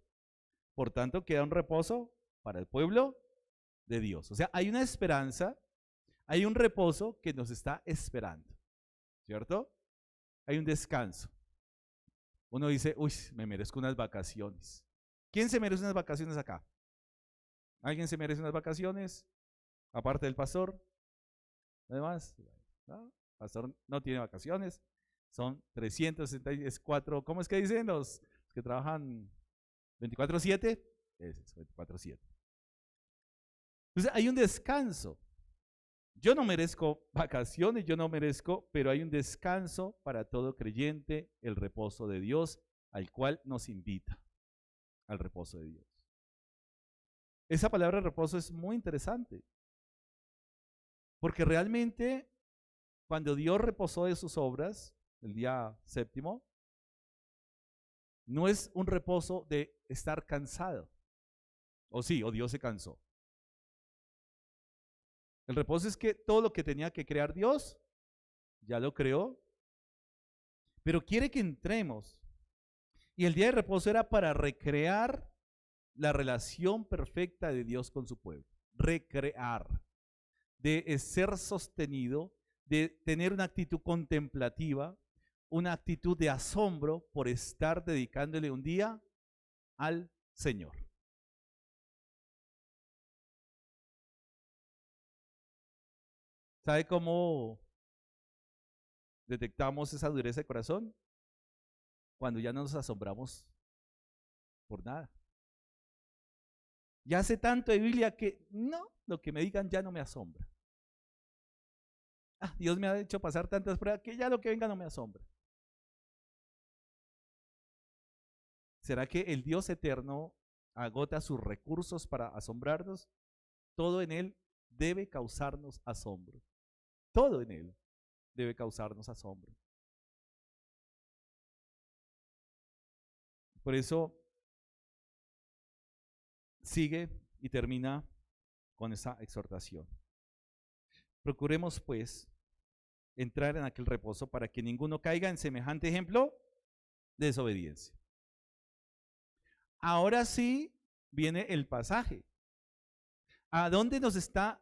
[SPEAKER 4] Por tanto, queda un reposo para el pueblo de Dios. O sea, hay una esperanza, hay un reposo que nos está esperando, ¿cierto? Hay un descanso. Uno dice, uy, me merezco unas vacaciones. ¿Quién se merece unas vacaciones acá? ¿Alguien se merece unas vacaciones? Aparte del pastor. Además, ¿no? El pastor no tiene vacaciones. Son 364, ¿cómo es que dicen los que trabajan 24/7? Ese es 24/7. Entonces hay un descanso. Yo no merezco vacaciones, yo no merezco, pero hay un descanso para todo creyente, el reposo de Dios, al cual nos invita, al reposo de Dios. Esa palabra reposo es muy interesante, porque realmente cuando Dios reposó de sus obras, el día séptimo, no es un reposo de estar cansado, o sí, o Dios se cansó. El reposo es que todo lo que tenía que crear Dios, ya lo creó, pero quiere que entremos. Y el día de reposo era para recrear la relación perfecta de Dios con su pueblo. Recrear, de ser sostenido, de tener una actitud contemplativa, una actitud de asombro por estar dedicándole un día al Señor. ¿Sabe cómo detectamos esa dureza de corazón? Cuando ya no nos asombramos por nada. Ya sé tanto de Biblia que no, lo que me digan ya no me asombra. Dios me ha hecho pasar tantas pruebas que ya lo que venga no me asombra. ¿Será que el Dios eterno agota sus recursos para asombrarnos? Todo en Él debe causarnos asombro. Todo en Él debe causarnos asombro. Por eso sigue y termina con esa exhortación. Procuremos pues entrar en aquel reposo para que ninguno caiga en semejante ejemplo de desobediencia. Ahora sí viene el pasaje. ¿A dónde nos está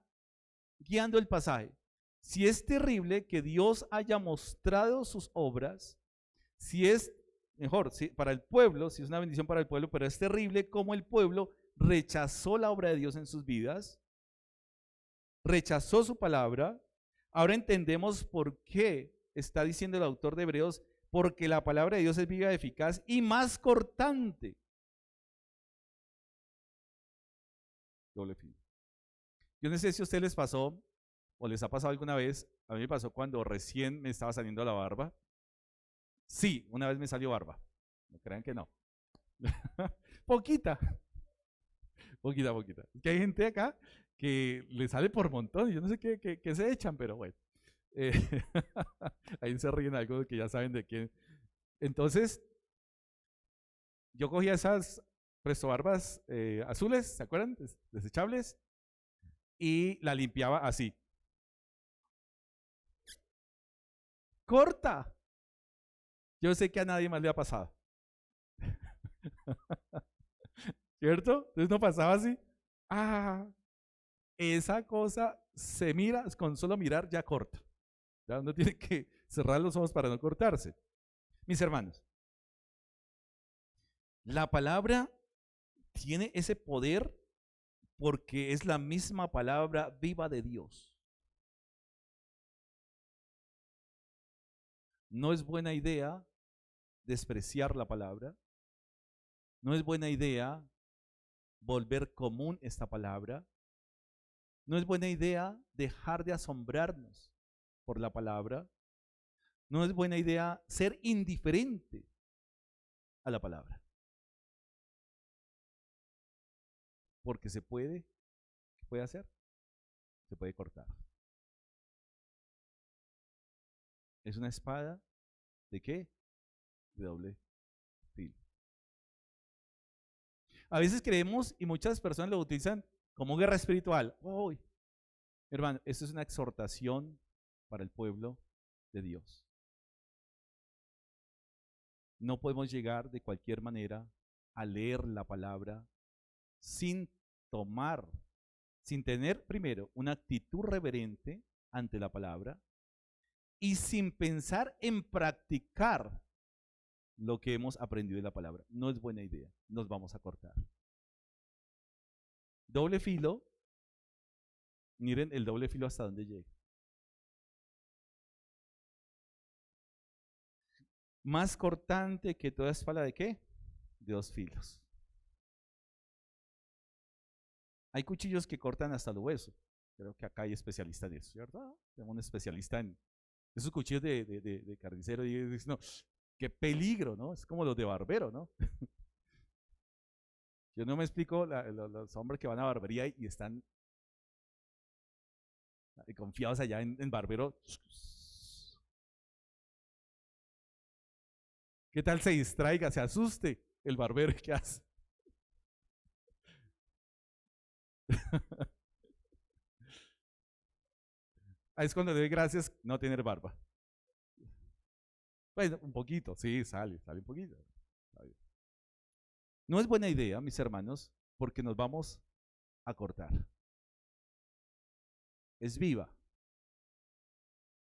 [SPEAKER 4] guiando el pasaje? Si es terrible que Dios haya mostrado sus obras, si es mejor, si para el pueblo, si es una bendición para el pueblo, pero es terrible como el pueblo rechazó la obra de Dios en sus vidas, rechazó su palabra. Ahora entendemos por qué está diciendo el autor de Hebreos, porque la palabra de Dios es viva, eficaz y más cortante. Doble filo. Yo no sé si a ustedes les pasó o les ha pasado alguna vez. A mí me pasó cuando recién me estaba saliendo la barba. Sí, una vez me salió barba. No crean que no. Poquita. Poquita. Que hay gente acá que le sale por montón. Yo no sé qué se echan, pero bueno. Ahí se ríen algo que ya saben de quién. Entonces, yo cogía esas prestobarbas azules, ¿se acuerdan? Desechables. Y la limpiaba así. Corta. Yo sé que a nadie más le ha pasado. ¿Cierto? Entonces no pasaba así. Esa cosa se mira, con solo mirar ya corta. Ya uno tiene que cerrar los ojos para no cortarse. Mis hermanos, la palabra tiene ese poder porque es la misma palabra viva de Dios. No es buena idea despreciar la palabra. No es buena idea volver común esta palabra. No es buena idea dejar de asombrarnos por la palabra. No es buena idea ser indiferente a la palabra. Porque se puede, ¿qué puede hacer? Se puede cortar. Es una espada ¿de qué? De doble filo. A veces creemos y muchas personas lo utilizan como guerra espiritual. ¡Uy! Hermano, esto es una exhortación para el pueblo de Dios. No podemos llegar de cualquier manera a leer la palabra sin tener primero una actitud reverente ante la palabra y sin pensar en practicar lo que hemos aprendido de la palabra. No es buena idea, nos vamos a cortar. Doble filo, miren el doble filo hasta dónde llega. Más cortante que toda espada ¿de qué? De dos filos. Hay cuchillos que cortan hasta el hueso. Creo que acá hay especialistas en eso, ¿cierto? Tenemos un especialista en esos cuchillos de carnicero y dicen, no, qué peligro, ¿no? Es como los de barbero, ¿no? Yo no me explico los hombres que van a barbería y están confiados allá en barbero. ¿Qué tal se distraiga, se asuste el barbero? ¿Qué hace? Ahí es cuando le doy gracias no tener barba. Bueno, un poquito, sí, sale un poquito. No es buena idea, mis hermanos, porque nos vamos a cortar. Es viva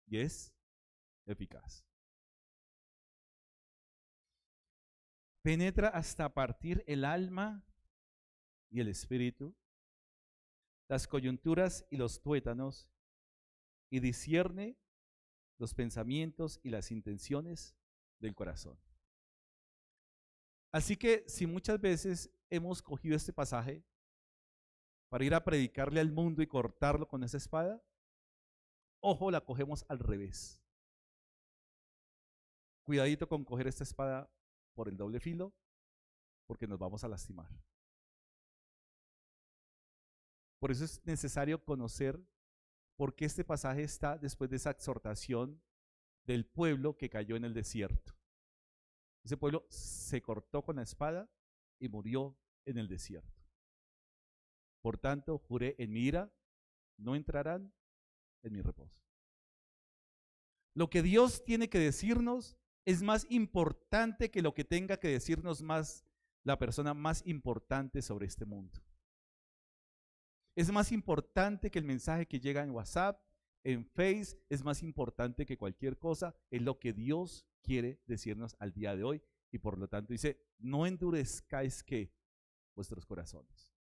[SPEAKER 4] y es eficaz. Penetra hasta partir el alma y el espíritu, las coyunturas y los tuétanos, y discierne los pensamientos y las intenciones del corazón. Así que si muchas veces hemos cogido este pasaje para ir a predicarle al mundo y cortarlo con esa espada, ojo, la cogemos al revés. Cuidadito con coger esta espada por el doble filo, porque nos vamos a lastimar. Por eso es necesario conocer por qué este pasaje está después de esa exhortación del pueblo que cayó en el desierto. Ese pueblo se cortó con la espada y murió en el desierto. Por tanto, juré en mi ira, no entrarán en mi reposo. Lo que Dios tiene que decirnos es más importante que lo que tenga que decirnos más la persona más importante sobre este mundo. Es más importante que el mensaje que llega en WhatsApp, en Face, es más importante que cualquier cosa. Es lo que Dios quiere decirnos al día de hoy. Y por lo tanto dice, no endurezcáis ¿qué? Vuestros corazones.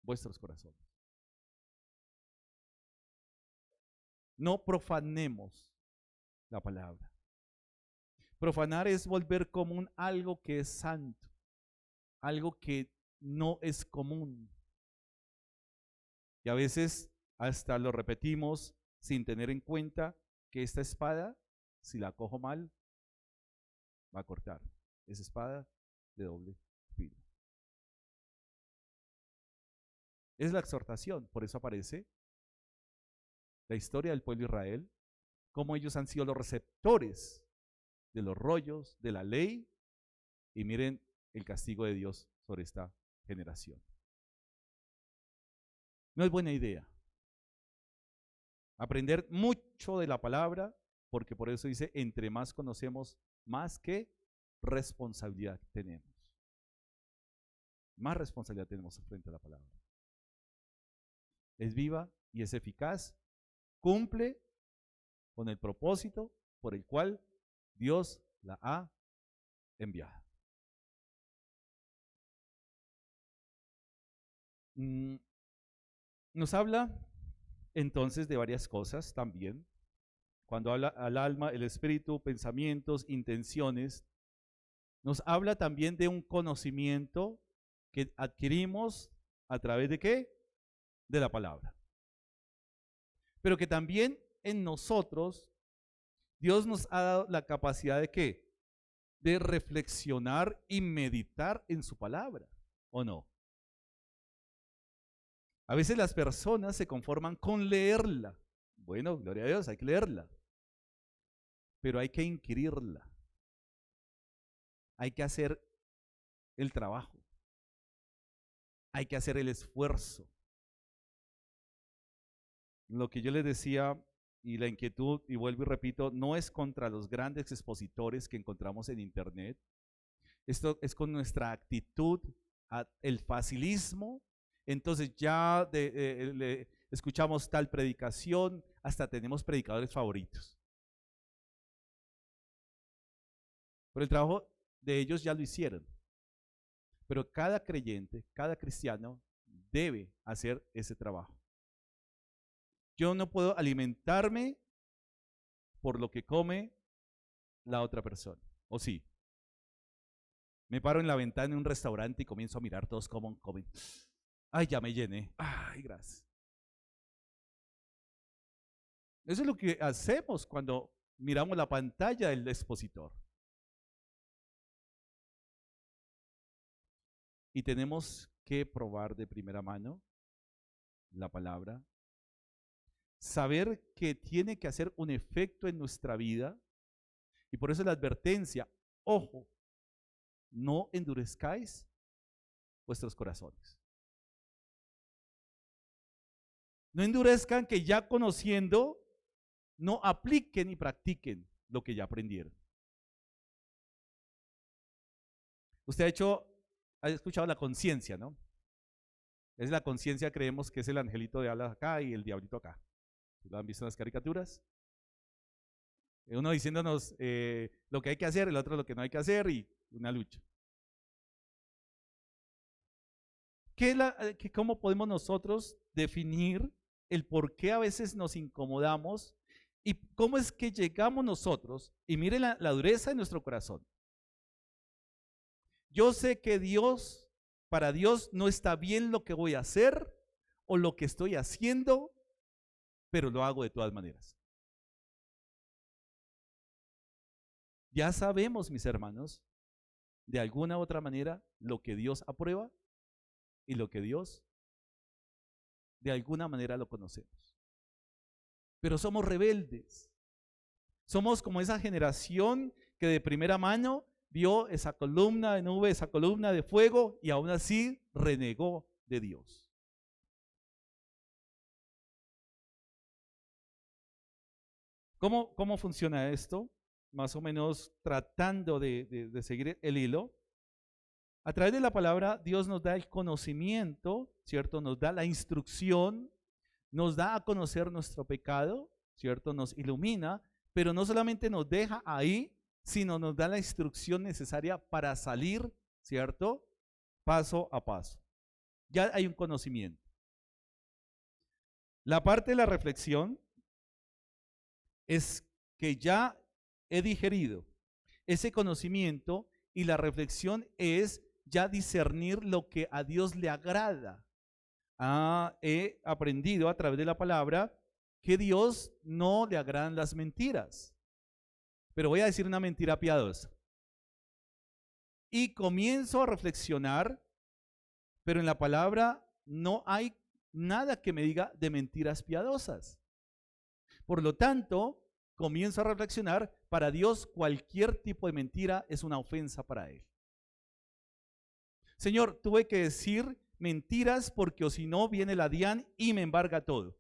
[SPEAKER 4] Vuestros corazones. No profanemos la palabra. Profanar es volver común algo que es santo, algo que no es común. Y a veces hasta lo repetimos sin tener en cuenta que esta espada, si la cojo mal, va a cortar. Es espada de doble filo. Es la exhortación, por eso aparece la historia del pueblo de Israel, cómo ellos han sido los receptores de los rollos de la ley, y miren el castigo de Dios sobre esta generación. No es buena idea aprender mucho de la palabra, porque por eso dice, entre más conocemos, más que responsabilidad tenemos. Más responsabilidad tenemos frente a la palabra. Es viva y es eficaz, cumple con el propósito por el cual Dios la ha enviado. Nos habla entonces de varias cosas también. Cuando habla al alma, el espíritu, pensamientos, intenciones, nos habla también de un conocimiento que adquirimos a través de ¿qué? De la palabra. Pero que también en nosotros Dios nos ha dado la capacidad de ¿qué? De reflexionar y meditar en su palabra, ¿o no? A veces las personas se conforman con leerla. Bueno, gloria a Dios, hay que leerla. Pero hay que inquirirla. Hay que hacer el trabajo. Hay que hacer el esfuerzo. Lo que yo les decía y la inquietud, y vuelvo y repito, no es contra los grandes expositores que encontramos en internet. Esto es con nuestra actitud, el facilismo. Entonces ya escuchamos tal predicación, hasta tenemos predicadores favoritos. Pero el trabajo de ellos ya lo hicieron. Pero cada creyente, cada cristiano debe hacer ese trabajo. Yo no puedo alimentarme por lo que come la otra persona, ¿o sí? Me paro en la ventana en un restaurante y comienzo a mirar todos cómo comen. Ay, ya me llené. Ay, gracias. Eso es lo que hacemos cuando miramos la pantalla del expositor. Y tenemos que probar de primera mano la palabra, saber que tiene que hacer un efecto en nuestra vida, y por eso la advertencia, ojo, no endurezcáis vuestros corazones. No endurezcan, que ya conociendo, no apliquen y practiquen lo que ya aprendieron. Usted ha escuchado la conciencia, ¿no? Es la conciencia, creemos que es el angelito de alas acá y el diablito acá. ¿Lo han visto en las caricaturas? Uno diciéndonos lo que hay que hacer, el otro lo que no hay que hacer, y una lucha. ¿Cómo podemos nosotros definir el por qué a veces nos incomodamos y cómo es que llegamos nosotros? Y miren la dureza de nuestro corazón. Yo sé que para Dios no está bien lo que voy a hacer o lo que estoy haciendo, pero lo hago de todas maneras. Ya sabemos, mis hermanos, de alguna u otra manera, lo que Dios aprueba y lo que Dios, de alguna manera, lo conocemos. Pero somos rebeldes. Somos como esa generación que de primera mano vio esa columna de nube, esa columna de fuego, y aún así renegó de Dios. ¿Cómo funciona esto? Más o menos tratando de seguir el hilo. A través de la palabra, Dios nos da el conocimiento, ¿cierto? Nos da la instrucción, nos da a conocer nuestro pecado, ¿cierto? Nos ilumina, pero no solamente nos deja ahí, sino nos da la instrucción necesaria para salir, ¿cierto? Paso a paso. Ya hay un conocimiento. La parte de la reflexión es que ya he digerido ese conocimiento y la reflexión es ya discernir lo que a Dios le agrada. He aprendido a través de la palabra que a Dios no le agradan las mentiras. Pero voy a decir una mentira piadosa. Y comienzo a reflexionar, pero en la palabra no hay nada que me diga de mentiras piadosas. Por lo tanto, comienzo a reflexionar, para Dios cualquier tipo de mentira es una ofensa para Él. Señor, tuve que decir mentiras porque o si no viene la DIAN y me embarga todo.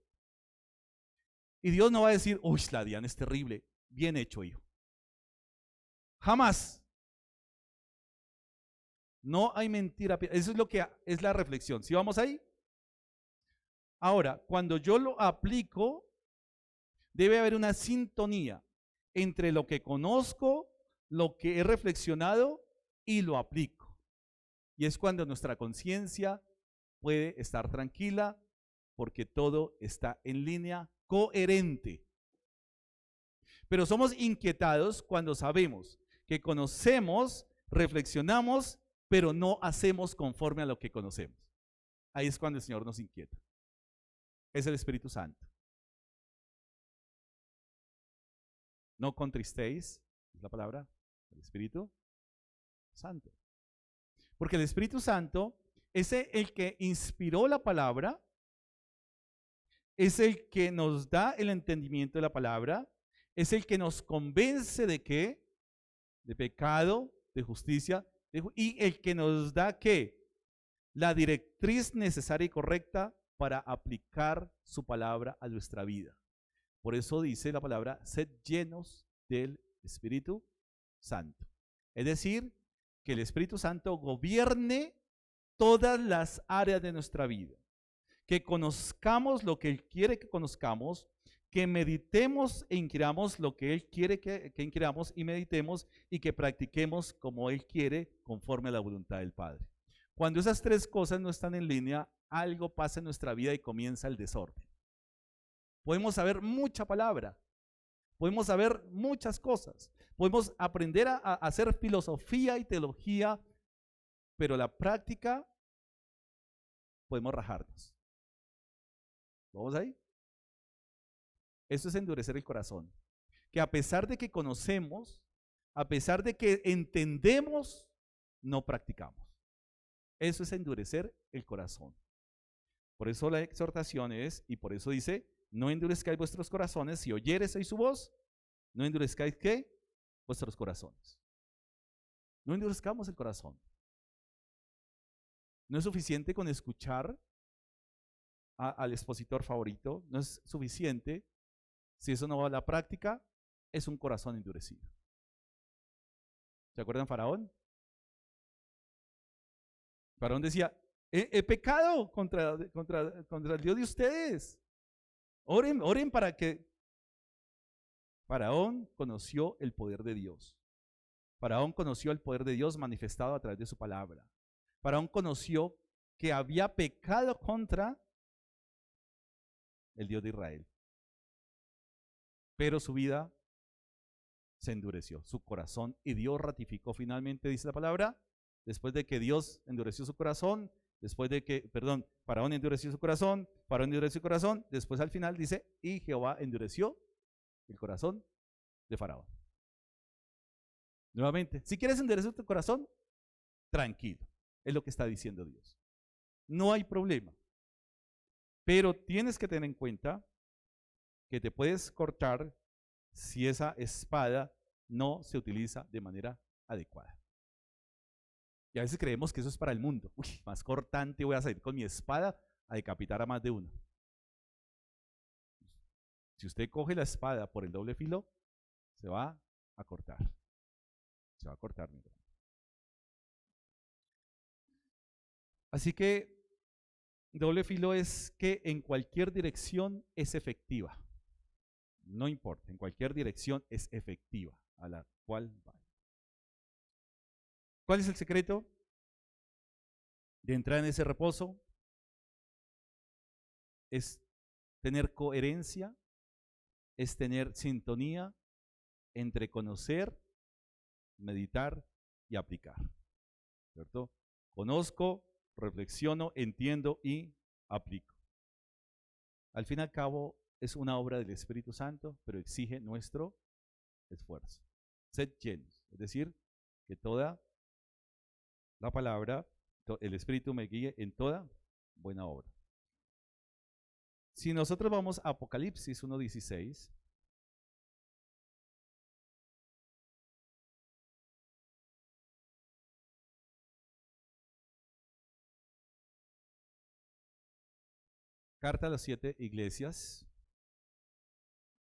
[SPEAKER 4] Y Dios no va a decir, uy, la DIAN es terrible, bien hecho, hijo. Jamás. No hay mentira. Eso es lo que es la reflexión. ¿Sí vamos ahí? Ahora, cuando yo lo aplico, debe haber una sintonía entre lo que conozco, lo que he reflexionado y lo aplico. Y es cuando nuestra conciencia puede estar tranquila porque todo está en línea coherente. Pero somos inquietados cuando sabemos que conocemos, reflexionamos, pero no hacemos conforme a lo que conocemos. Ahí es cuando el Señor nos inquieta. Es el Espíritu Santo. No contristéis, es la palabra, el Espíritu Santo. Porque el Espíritu Santo es el que inspiró la palabra, es el que nos da el entendimiento de la palabra, es el que nos convence de qué, de pecado, de justicia, y el que nos da qué, la directriz necesaria y correcta para aplicar su palabra a nuestra vida. Por eso dice la palabra, sed llenos del Espíritu Santo. Es decir, que el Espíritu Santo gobierne todas las áreas de nuestra vida. Que conozcamos lo que Él quiere que conozcamos, que meditemos e inquiramos lo que Él quiere que inquiramos y meditemos y que practiquemos como Él quiere conforme a la voluntad del Padre. Cuando esas tres cosas no están en línea, algo pasa en nuestra vida y comienza el desorden. Podemos saber mucha palabra, podemos saber muchas cosas, podemos aprender a hacer filosofía y teología, pero la práctica podemos rajarnos. ¿Vamos ahí? Eso es endurecer el corazón. Que a pesar de que conocemos, a pesar de que entendemos, no practicamos. Eso es endurecer el corazón. Por eso la exhortación es, y por eso dice, no endurezcáis vuestros corazones, si oyereis hoy su voz, no endurezcáis ¿qué? Vuestros corazones. No endurezcamos el corazón. No es suficiente con escuchar al expositor favorito, no es suficiente. Si eso no va a la práctica, es un corazón endurecido. ¿Se acuerdan Faraón? Faraón decía, he pecado contra el Dios de ustedes. Oren para que... Faraón conoció el poder de Dios. Faraón conoció el poder de Dios manifestado a través de su palabra. Faraón conoció que había pecado contra el Dios de Israel. Pero su vida se endureció, su corazón, y Dios ratificó finalmente, dice la palabra, después de que Dios endureció su corazón, Faraón endureció su corazón, después al final dice, y Jehová endureció el corazón de Faraón. Nuevamente, si quieres endurecer tu corazón, tranquilo, es lo que está diciendo Dios. No hay problema, pero tienes que tener en cuenta que te puedes cortar si esa espada no se utiliza de manera adecuada. Y a veces creemos que eso es para el mundo. Uy, más cortante, voy a salir con mi espada a decapitar a más de uno. Si usted coge la espada por el doble filo, se va a cortar. Se va a cortar, mi hermano. Así que doble filo es que en cualquier dirección es efectiva. No importa, en cualquier dirección es efectiva a la cual va. ¿Cuál es el secreto de entrar en ese reposo? Es tener coherencia, es tener sintonía entre conocer, meditar y aplicar, ¿cierto? Conozco, reflexiono, entiendo y aplico. Al fin y al cabo es una obra del Espíritu Santo, pero exige nuestro esfuerzo. Sed llenos, es decir, que toda la palabra, el Espíritu me guíe en toda buena obra. Si nosotros vamos a Apocalipsis 1:16, carta a las 7 iglesias,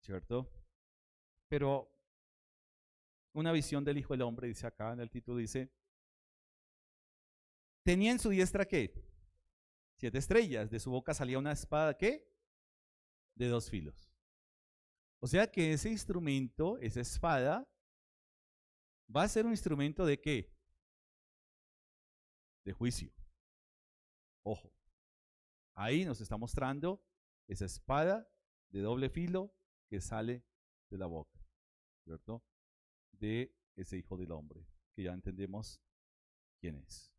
[SPEAKER 4] ¿cierto? Pero una visión del Hijo del Hombre, dice acá en el título, dice, tenía en su diestra, ¿qué? 7 estrellas, de su boca salía una espada, ¿qué? De 2 filos. O sea que ese instrumento, esa espada, va a ser un instrumento ¿de qué? De juicio. Ojo, ahí nos está mostrando esa espada de doble filo que sale de la boca, ¿cierto? De ese Hijo del Hombre, que ya entendemos quién es.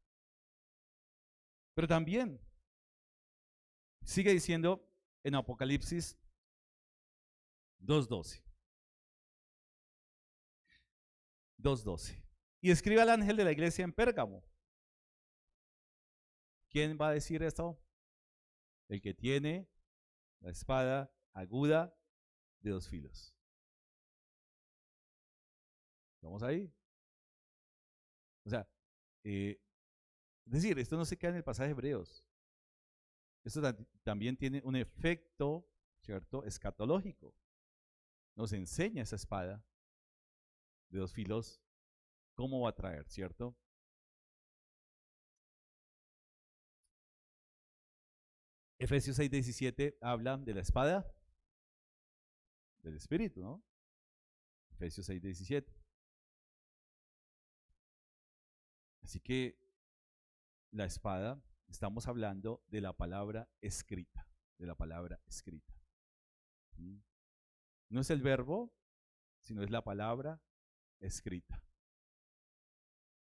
[SPEAKER 4] Pero también sigue diciendo en Apocalipsis 2:12. 2:12. Y escribe al ángel de la iglesia en Pérgamo. ¿Quién va a decir esto? El que tiene la espada aguda de 2 filos. ¿Estamos ahí? O sea, es decir, esto no se queda en el pasaje de Hebreos. Esto también tiene un efecto, ¿cierto?, escatológico. Nos enseña esa espada de 2 filos cómo va a traer, ¿cierto? Efesios 6:17 habla de la espada del Espíritu, ¿no? Efesios 6:17. Así que la espada, estamos hablando de la palabra escrita, de la palabra escrita. No es el verbo, sino es la palabra escrita.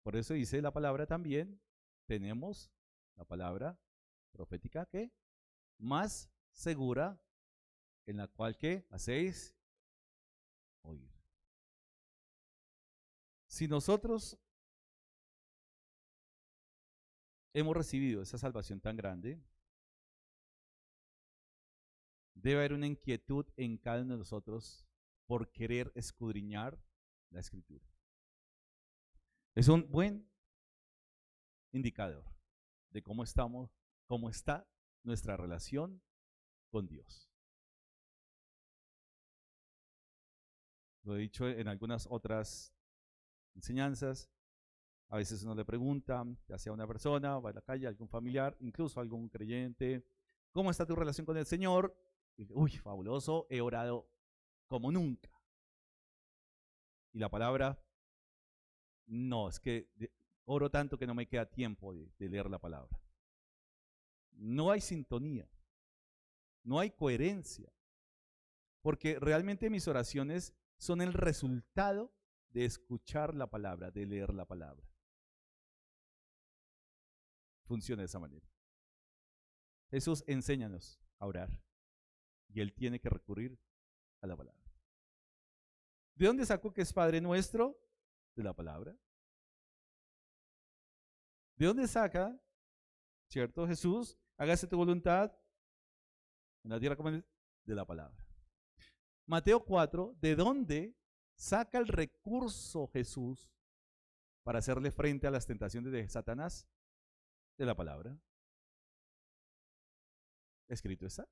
[SPEAKER 4] Por eso dice la palabra también, tenemos la palabra profética que más segura, en la cual que hacéis oír. Si nosotros hemos recibido esa salvación tan grande, debe haber una inquietud en cada uno de nosotros por querer escudriñar la Escritura. Es un buen indicador de cómo estamos, cómo está nuestra relación con Dios. Lo he dicho en algunas otras enseñanzas. A veces uno le pregunta, ya sea a una persona, va a la calle, algún familiar, incluso algún creyente, ¿cómo está tu relación con el Señor? Y dice, uy, fabuloso, he orado como nunca. Y la palabra, no, es que oro tanto que no me queda tiempo de leer la palabra. No hay sintonía, no hay coherencia, porque realmente mis oraciones son el resultado de escuchar la palabra, de leer la palabra. Funciona de esa manera. Jesús, enséñanos a orar y Él tiene que recurrir a la palabra. ¿De dónde sacó que es Padre nuestro? De la palabra. ¿De dónde saca, cierto, Jesús? Hágase tu voluntad en la tierra como en el... De la palabra. Mateo 4, ¿de dónde saca el recurso Jesús para hacerle frente a las tentaciones de Satanás? De la palabra. Escrito está.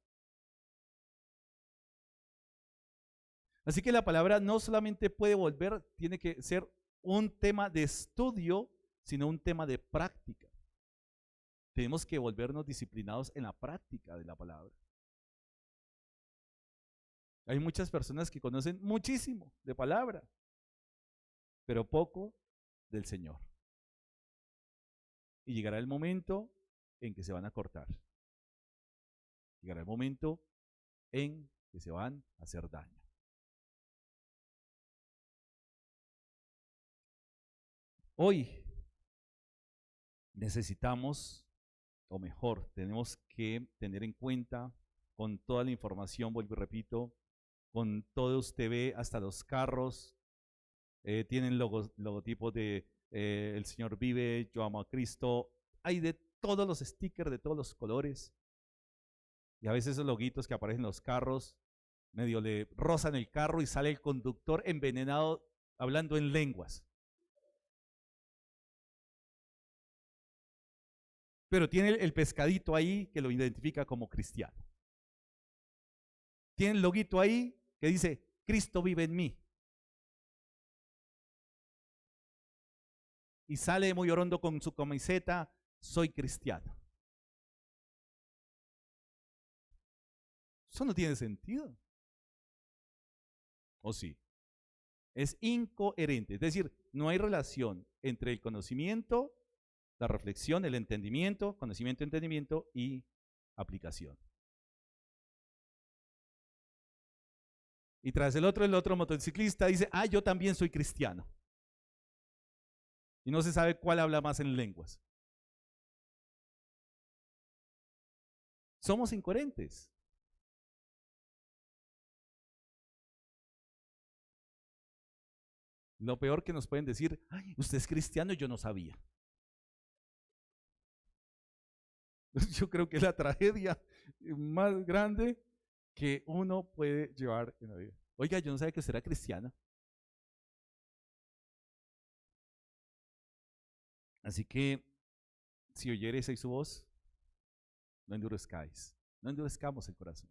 [SPEAKER 4] Así que la palabra no solamente puede volver, tiene que ser un tema de estudio, sino un tema de práctica. tenemos que volvernos disciplinados en la práctica de la palabra. Hay muchas personas que conocen muchísimo de palabra, pero poco del Señor. Y llegará el momento en que se van a cortar. Llegará el momento en que se van a hacer daño. Hoy necesitamos, o mejor, tenemos que tener en cuenta con toda la información, vuelvo y repito, con todo usted ve, hasta los carros tienen logotipos de El Señor vive, yo amo a Cristo, hay de todos los stickers, de todos los colores, y a veces esos loguitos que aparecen en los carros, medio le rozan el carro y sale el conductor envenenado hablando en lenguas. Pero tiene el pescadito ahí que lo identifica como cristiano. Tiene el loguito ahí que dice, Cristo vive en mí. Y sale muy orondo con su camiseta, soy cristiano. Eso no tiene sentido. ¿O sí? Es incoherente. Es decir, no hay relación entre el conocimiento, la reflexión, el entendimiento, conocimiento, entendimiento y aplicación. Y tras el otro motociclista dice, yo también soy cristiano. Y no se sabe cuál habla más en lenguas. Somos incoherentes. Lo peor que nos pueden decir, usted es cristiano y yo no sabía. Yo creo que es la tragedia más grande que uno puede llevar en la vida. Oiga, yo no sabía que usted era cristiano. Así que, si oyeres ahí su voz, no endurezcáis, no endurezcamos el corazón.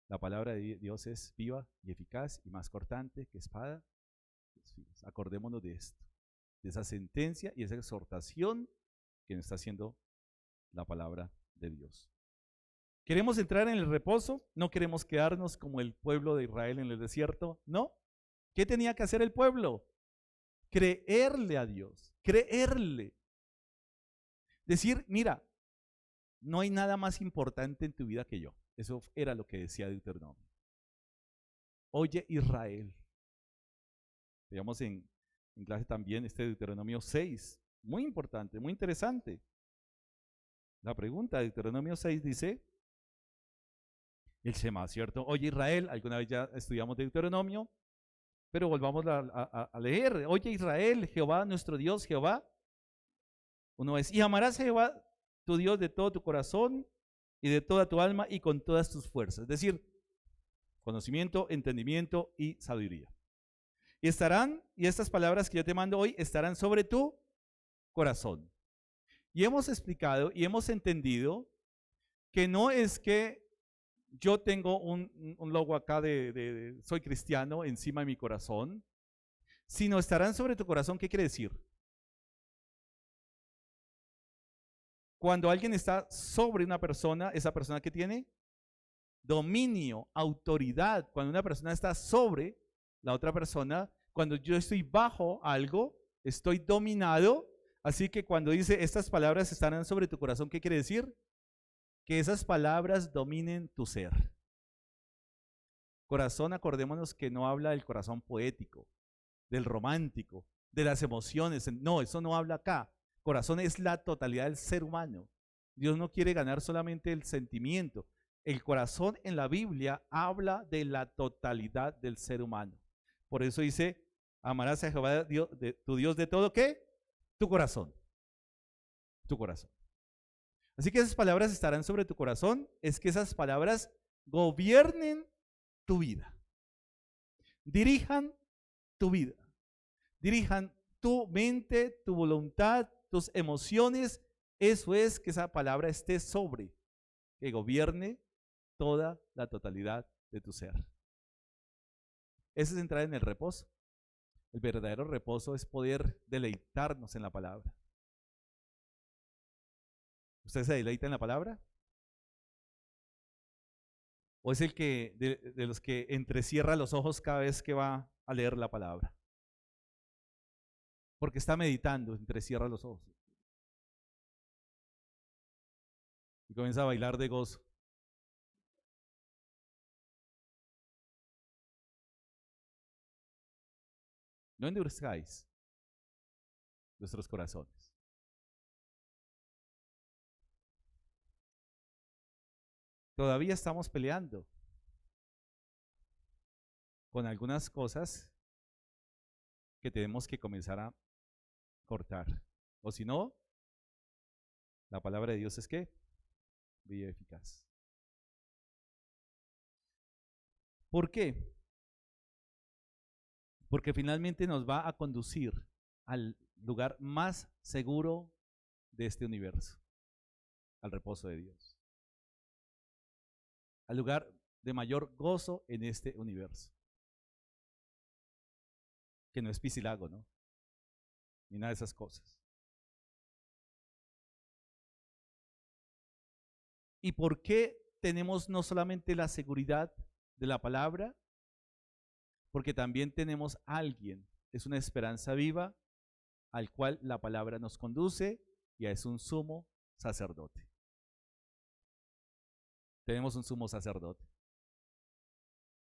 [SPEAKER 4] La palabra de Dios es viva y eficaz y más cortante que espada. Acordémonos de esto, de esa sentencia y esa exhortación que nos está haciendo la palabra de Dios. ¿Queremos entrar en el reposo? ¿No queremos quedarnos como el pueblo de Israel en el desierto? No. ¿Qué tenía que hacer el pueblo? Creerle a Dios, creerle. Decir, mira, no hay nada más importante en tu vida que yo. Eso era lo que decía Deuteronomio. Oye Israel. Veamos en clase también este Deuteronomio 6. Muy importante, muy interesante. La pregunta de Deuteronomio 6 dice, el Shema, ¿cierto? Oye Israel, alguna vez ya estudiamos Deuteronomio, pero volvamos a leer. Oye Israel, Jehová, nuestro Dios, Jehová. Uno es, y amarás a Jehová, tu Dios, de todo tu corazón y de toda tu alma y con todas tus fuerzas. Es decir, conocimiento, entendimiento y sabiduría. Y estas palabras que yo te mando hoy estarán sobre tu corazón. Y hemos explicado y hemos entendido que no es que yo tengo un logo acá de soy cristiano encima de mi corazón, sino estarán sobre tu corazón. ¿Qué quiere decir? Cuando alguien está sobre una persona, esa persona que tiene dominio, autoridad. Cuando una persona está sobre la otra persona, cuando yo estoy bajo algo, estoy dominado. Así que cuando dice estas palabras estarán sobre tu corazón, ¿qué quiere decir? Que esas palabras dominen tu ser. Corazón, acordémonos que no habla del corazón poético, del romántico, de las emociones. No, eso no habla acá. Corazón es la totalidad del ser humano. Dios no quiere ganar solamente el sentimiento. El corazón en la Biblia habla de la totalidad del ser humano. Por eso dice, amarás a Jehová tu Dios de todo, ¿qué? Tu corazón. Tu corazón. Así que esas palabras estarán sobre tu corazón, es que esas palabras gobiernen tu vida, dirijan tu vida, dirijan tu mente, tu voluntad, tus emociones. Eso es que esa palabra esté sobre, que gobierne toda la totalidad de tu ser. Ese es entrar en el reposo. El verdadero reposo es poder deleitarnos en la palabra. ¿Usted se deleita en la palabra? ¿O es el que de los que entrecierra los ojos cada vez que va a leer la palabra? Porque está meditando, entrecierra los ojos y comienza a bailar de gozo. No endurezcáis vuestros corazones. Todavía estamos peleando con algunas cosas que tenemos que comenzar a cortar. O si no, la palabra de Dios es ¿qué? Viva y eficaz. ¿Por qué? Porque finalmente nos va a conducir al lugar más seguro de este universo, al reposo de Dios, al lugar de mayor gozo en este universo, que no es Piscilago, ¿no? Ni nada de esas cosas. ¿Y por qué tenemos no solamente la seguridad de la palabra? Porque también tenemos a alguien, es una esperanza viva, al cual la palabra nos conduce, y es un sumo sacerdote. Tenemos un sumo sacerdote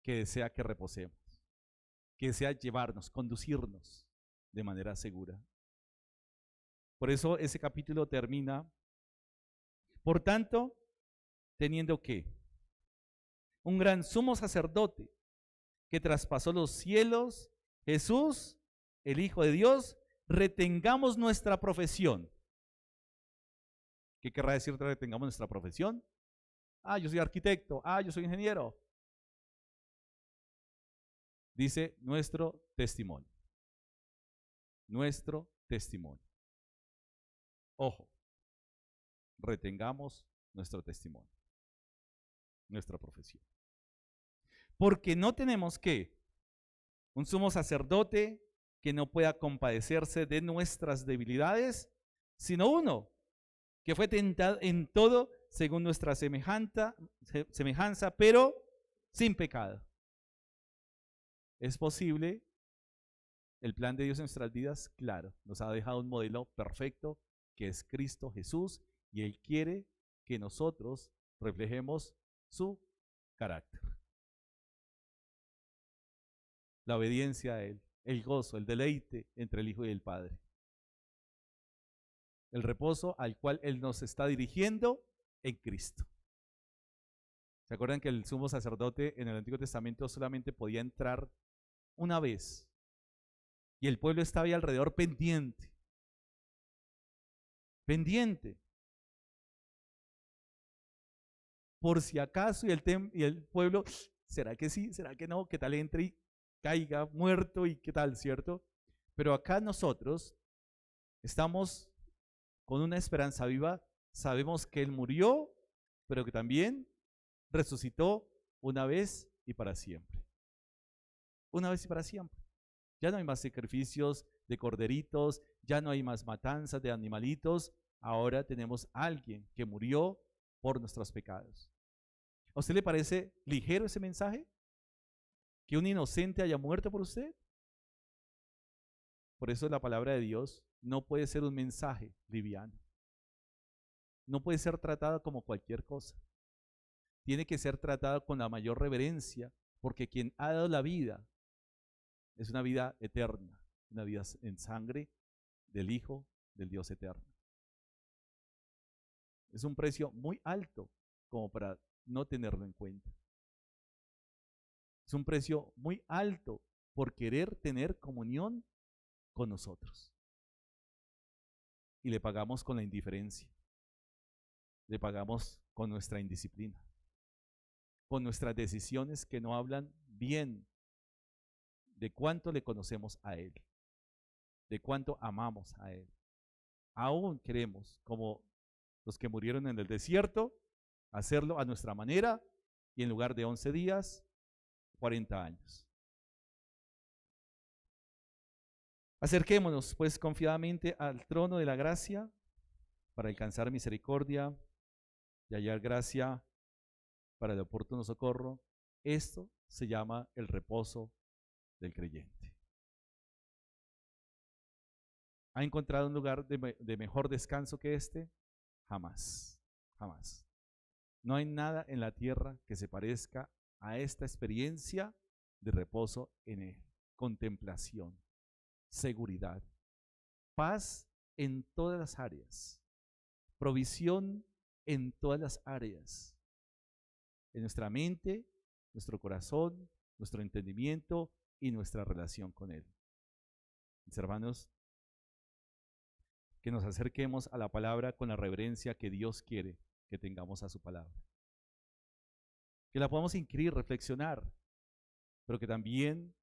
[SPEAKER 4] que desea que reposemos, que desea llevarnos, conducirnos de manera segura. Por eso ese capítulo termina: por tanto, teniendo que un gran sumo sacerdote que traspasó los cielos, Jesús, el Hijo de Dios, retengamos nuestra profesión. ¿Qué querrá decir retengamos nuestra profesión? Yo soy arquitecto, yo soy ingeniero. Dice nuestro testimonio. Nuestro testimonio. Ojo, retengamos nuestro testimonio, nuestra profesión. Porque no tenemos que un sumo sacerdote que no pueda compadecerse de nuestras debilidades, sino uno que fue tentado en todo según nuestra semejanza, pero sin pecado. ¿Es posible? El plan de Dios en nuestras vidas, claro, nos ha dejado un modelo perfecto que es Cristo Jesús, y Él quiere que nosotros reflejemos su carácter. La obediencia a Él, el gozo, el deleite entre el Hijo y el Padre. El reposo al cual Él nos está dirigiendo en Cristo. ¿Se acuerdan que el sumo sacerdote en el Antiguo Testamento solamente podía entrar una vez? Y el pueblo estaba ahí alrededor pendiente. Pendiente. Por si acaso, y el pueblo, ¿será que sí? ¿Será que no? ¿Qué tal entre y caiga muerto y qué tal, cierto? Pero acá nosotros estamos con una esperanza viva, sabemos que Él murió, pero que también resucitó una vez y para siempre. Una vez y para siempre. Ya no hay más sacrificios de corderitos, ya no hay más matanzas de animalitos, ahora tenemos a alguien que murió por nuestros pecados. ¿A usted le parece ligero ese mensaje? ¿Que un inocente haya muerto por usted? Por eso la palabra de Dios no puede ser un mensaje liviano. No puede ser tratada como cualquier cosa. Tiene que ser tratada con la mayor reverencia, porque quien ha dado la vida es una vida eterna, una vida en sangre del Hijo del Dios eterno. Es un precio muy alto como para no tenerlo en cuenta. Es un precio muy alto por querer tener comunión con nosotros. Y le pagamos con la indiferencia. Le pagamos con nuestra indisciplina. Con nuestras decisiones que no hablan bien de cuánto le conocemos a Él. De cuánto amamos a Él. Aún queremos, como los que murieron en el desierto, hacerlo a nuestra manera y en lugar de 11 días, 40 años. Acerquémonos pues confiadamente al trono de la gracia para alcanzar misericordia y hallar gracia para el oportuno socorro. Esto se llama el reposo del creyente. ¿Ha encontrado un lugar de mejor descanso que este? Jamás, jamás. No hay nada en la tierra que se parezca a esta experiencia de reposo en Él. Contemplación, seguridad, paz en todas las áreas, provisión en todas las áreas, en nuestra mente, nuestro corazón, nuestro entendimiento y nuestra relación con Él. Mis hermanos, que nos acerquemos a la palabra con la reverencia que Dios quiere que tengamos a su palabra. Que la podamos inquirir, reflexionar, pero que también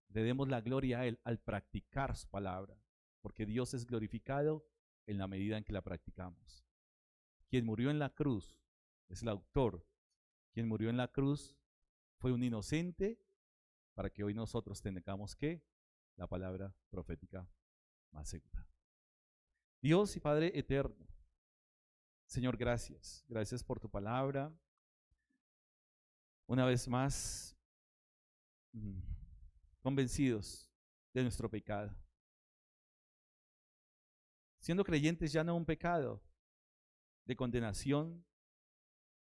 [SPEAKER 4] le demos la gloria a Él al practicar su palabra, porque Dios es glorificado en la medida en que la practicamos. Quien murió en la cruz es el autor. Quien murió en la cruz fue un inocente para que hoy nosotros tengamos que la palabra profética más segura. Dios y Padre eterno, Señor, gracias. Gracias por tu palabra. Una vez más, convencidos de nuestro pecado. Siendo creyentes ya no un pecado de condenación,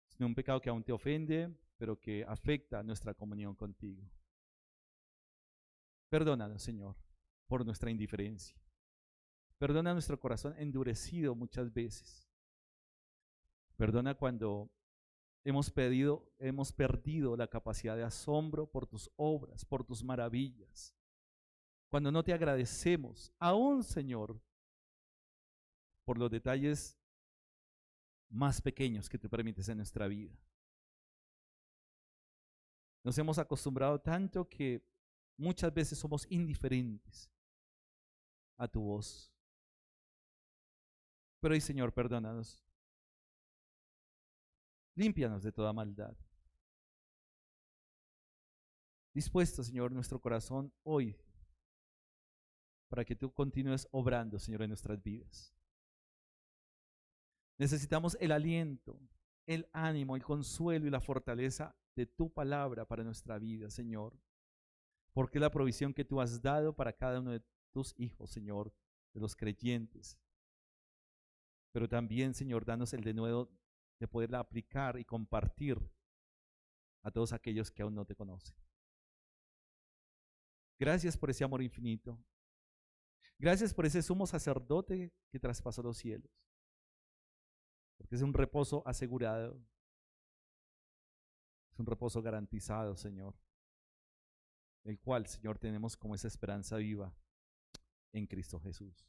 [SPEAKER 4] sino un pecado que aún te ofende, pero que afecta nuestra comunión contigo. Perdónanos, Señor, por nuestra indiferencia. Perdona nuestro corazón endurecido muchas veces. Perdona cuando hemos perdido la capacidad de asombro por tus obras, por tus maravillas. Cuando no te agradecemos, aún, Señor, por los detalles más pequeños que tú permites en nuestra vida. Nos hemos acostumbrado tanto que muchas veces somos indiferentes a tu voz. Pero hoy, Señor, perdónanos. Límpianos de toda maldad. Dispuesto, Señor, nuestro corazón hoy para que tú continúes obrando, Señor, en nuestras vidas. Necesitamos el aliento, el ánimo, el consuelo y la fortaleza de tu palabra para nuestra vida, Señor. Porque es la provisión que tú has dado para cada uno de tus hijos, Señor, de los creyentes. Pero también, Señor, danos el denuedo de poderla aplicar y compartir a todos aquellos que aún no te conocen. Gracias por ese amor infinito. Gracias por ese sumo sacerdote que traspasó los cielos. Porque es un reposo asegurado. Es un reposo garantizado, Señor. El cual, Señor, tenemos como esa esperanza viva en Cristo Jesús.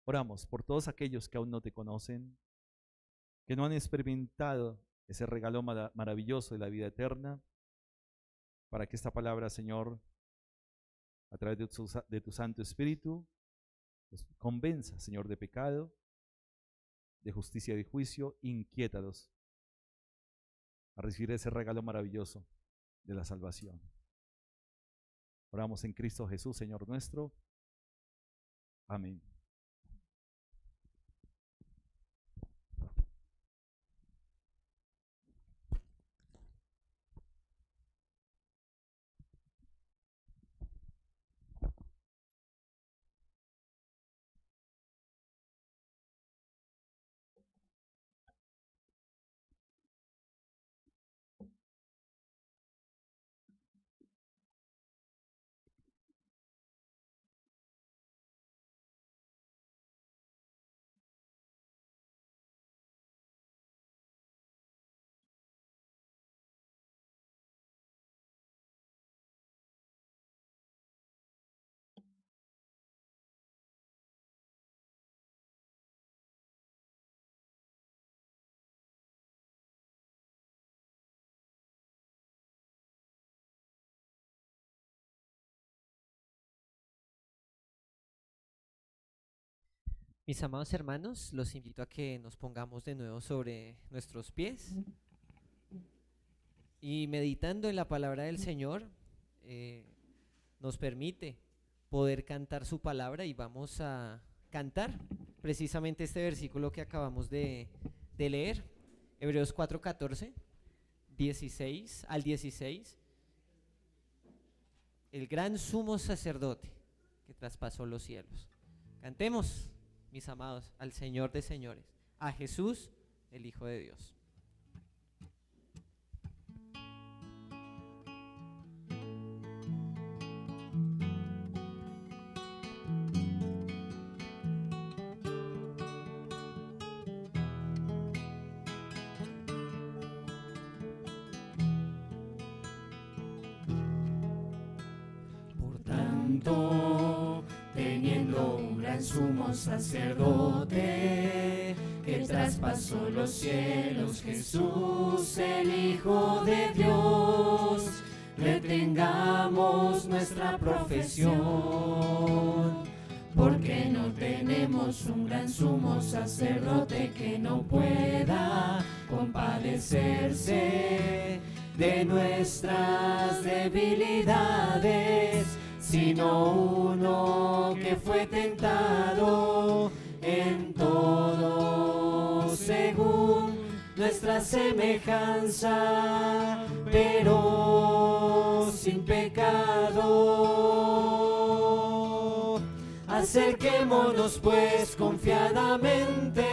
[SPEAKER 4] Oramos por todos aquellos que aún no te conocen, que no han experimentado ese regalo maravilloso de la vida eterna, para que esta palabra, Señor, a través de tu Santo Espíritu, los convenza, Señor, de pecado, de justicia y de juicio. Inquiétalos a recibir ese regalo maravilloso de la salvación. Oramos en Cristo Jesús, Señor nuestro. Amén.
[SPEAKER 1] Mis amados hermanos, los invito a que nos pongamos de nuevo sobre nuestros pies y meditando en la palabra del Señor, nos permite poder cantar su palabra y vamos a cantar precisamente este versículo que acabamos de leer, Hebreos 4:14, 16 al 16, el gran sumo sacerdote que traspasó los cielos. Cantemos, mis amados, al Señor de señores, a Jesús, el Hijo de Dios.
[SPEAKER 2] Teniendo un gran sumo sacerdote que traspasó los cielos, Jesús el Hijo de Dios, retengamos nuestra profesión, porque no tenemos un gran sumo sacerdote que no pueda compadecerse de nuestras debilidades, sino uno que fue tentado en todo según nuestra semejanza, pero sin pecado. Acerquémonos pues confiadamente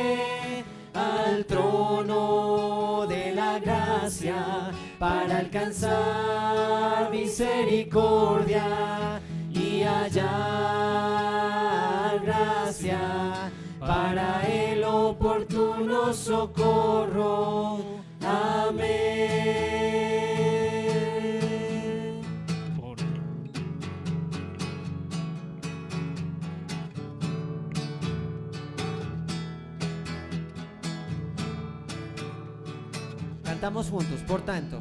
[SPEAKER 2] al trono de la gracia para alcanzar misericordia y hallar gracia para el oportuno socorro. Amén.
[SPEAKER 1] Cantamos juntos, por tanto,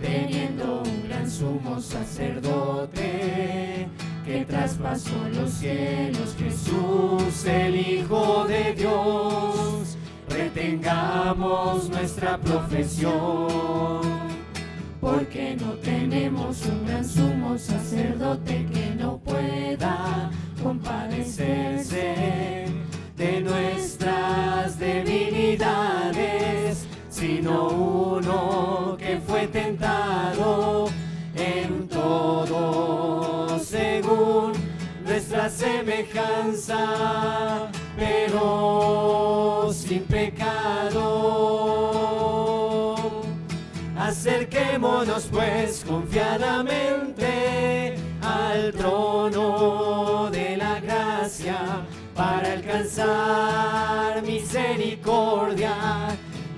[SPEAKER 2] teniendo un gran sumo sacerdote que traspasó los cielos, Jesús el Hijo de Dios, retengamos nuestra profesión, porque no tenemos un gran sumo sacerdote que no pueda compadecerse de nuestras debilidades, sino uno que fue tentado en todo según nuestra semejanza, pero sin pecado. Acerquémonos pues confiadamente al trono de la gracia para alcanzar misericordia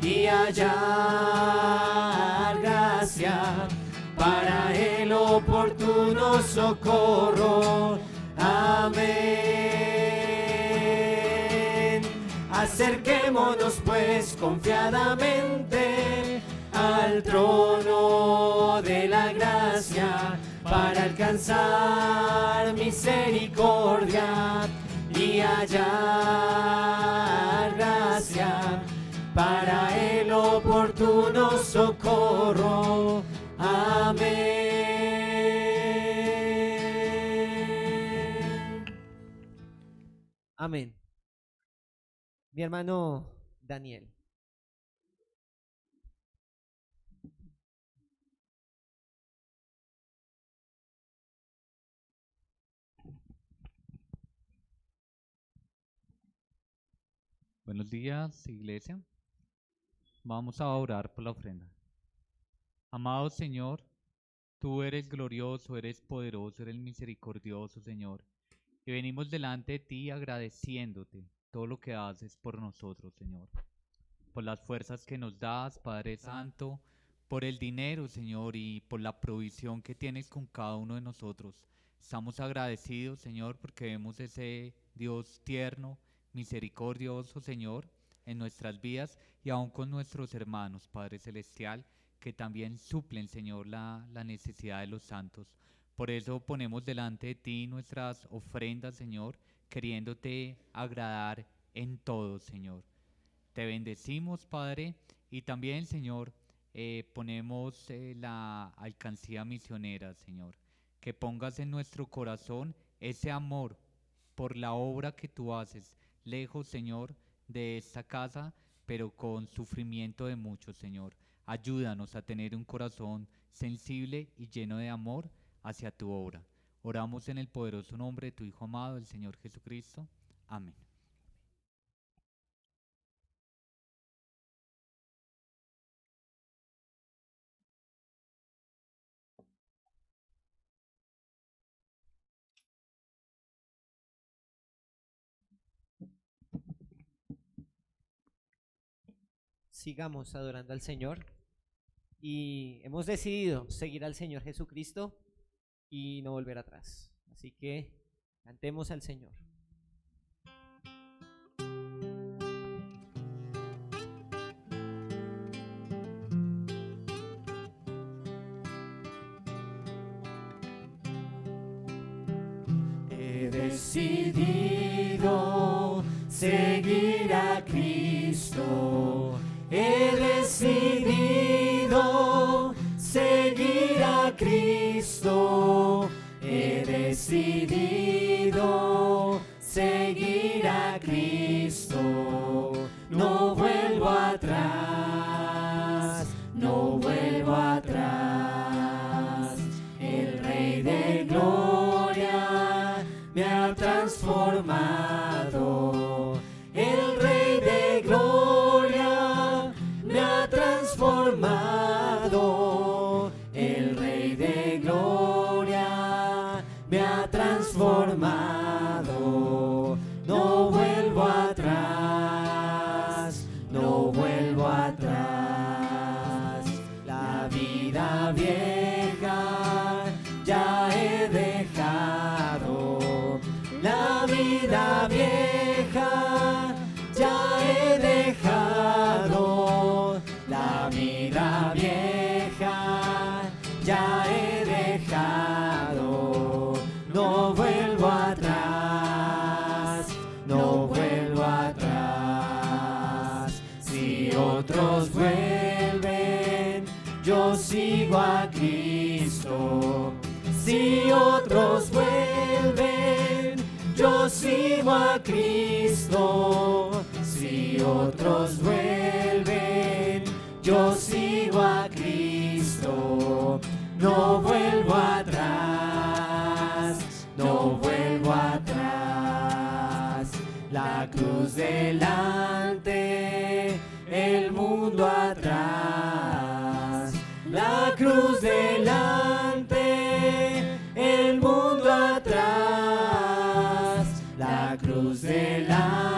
[SPEAKER 2] y hallar gracia para el oportuno socorro. Amén. Acerquémonos pues confiadamente al trono de la gracia para alcanzar misericordia y hallar gracia para el oportuno socorro. Amén.
[SPEAKER 1] amén. Mi hermano Daniel.
[SPEAKER 5] Buenos días, iglesia. Vamos a orar por la ofrenda. Amado Señor, tú eres glorioso, eres poderoso, eres misericordioso, Señor. Y venimos delante de ti agradeciéndote todo lo que haces por nosotros, Señor. Por las fuerzas que nos das, Padre Santo, por el dinero, Señor, y por la provisión que tienes con cada uno de nosotros. Estamos agradecidos, Señor, porque vemos ese Dios tierno, misericordioso, Señor, en nuestras vidas y aún con nuestros hermanos, Padre Celestial, que también suplen, Señor, la necesidad de los santos. Por eso ponemos delante de ti nuestras ofrendas, Señor, queriéndote agradar en todo, Señor. Te bendecimos, Padre, y también, Señor, ponemos la alcancía misionera, Señor. Que pongas en nuestro corazón ese amor por la obra que tú haces, lejos, Señor, de esta casa, pero con sufrimiento de muchos, Señor. Ayúdanos a tener un corazón sensible y lleno de amor hacia tu obra. Oramos en el poderoso nombre de tu Hijo amado, el Señor Jesucristo. Amén.
[SPEAKER 1] Sigamos adorando al Señor y hemos decidido seguir al Señor Jesucristo y no volver atrás. Así que cantemos al Señor.
[SPEAKER 2] He decidido seguir a Cristo. He decidido seguir a Cristo. He decidido seguir a Cristo. No vuelvo atrás, no vuelvo atrás. El Rey de Gloria me ha transformado. El Rey de Gloria me ha transformado. El Rey de Gloria me ha transformado. No vuelvo atrás, no vuelvo atrás. La vida vieja ya he dejado. La vida vieja ya he dejado. La vida vieja ya he dejado. No vuelvo atrás, no vuelvo atrás. Si otros vuelven, yo sigo a Cristo. Si otros vuelven, yo sigo a Cristo. Si otros vuelven, yo sigo a Cristo. No vuelvo atrás, no vuelvo atrás. La cruz delante, el mundo atrás. La cruz delante, el mundo atrás. La cruz delante.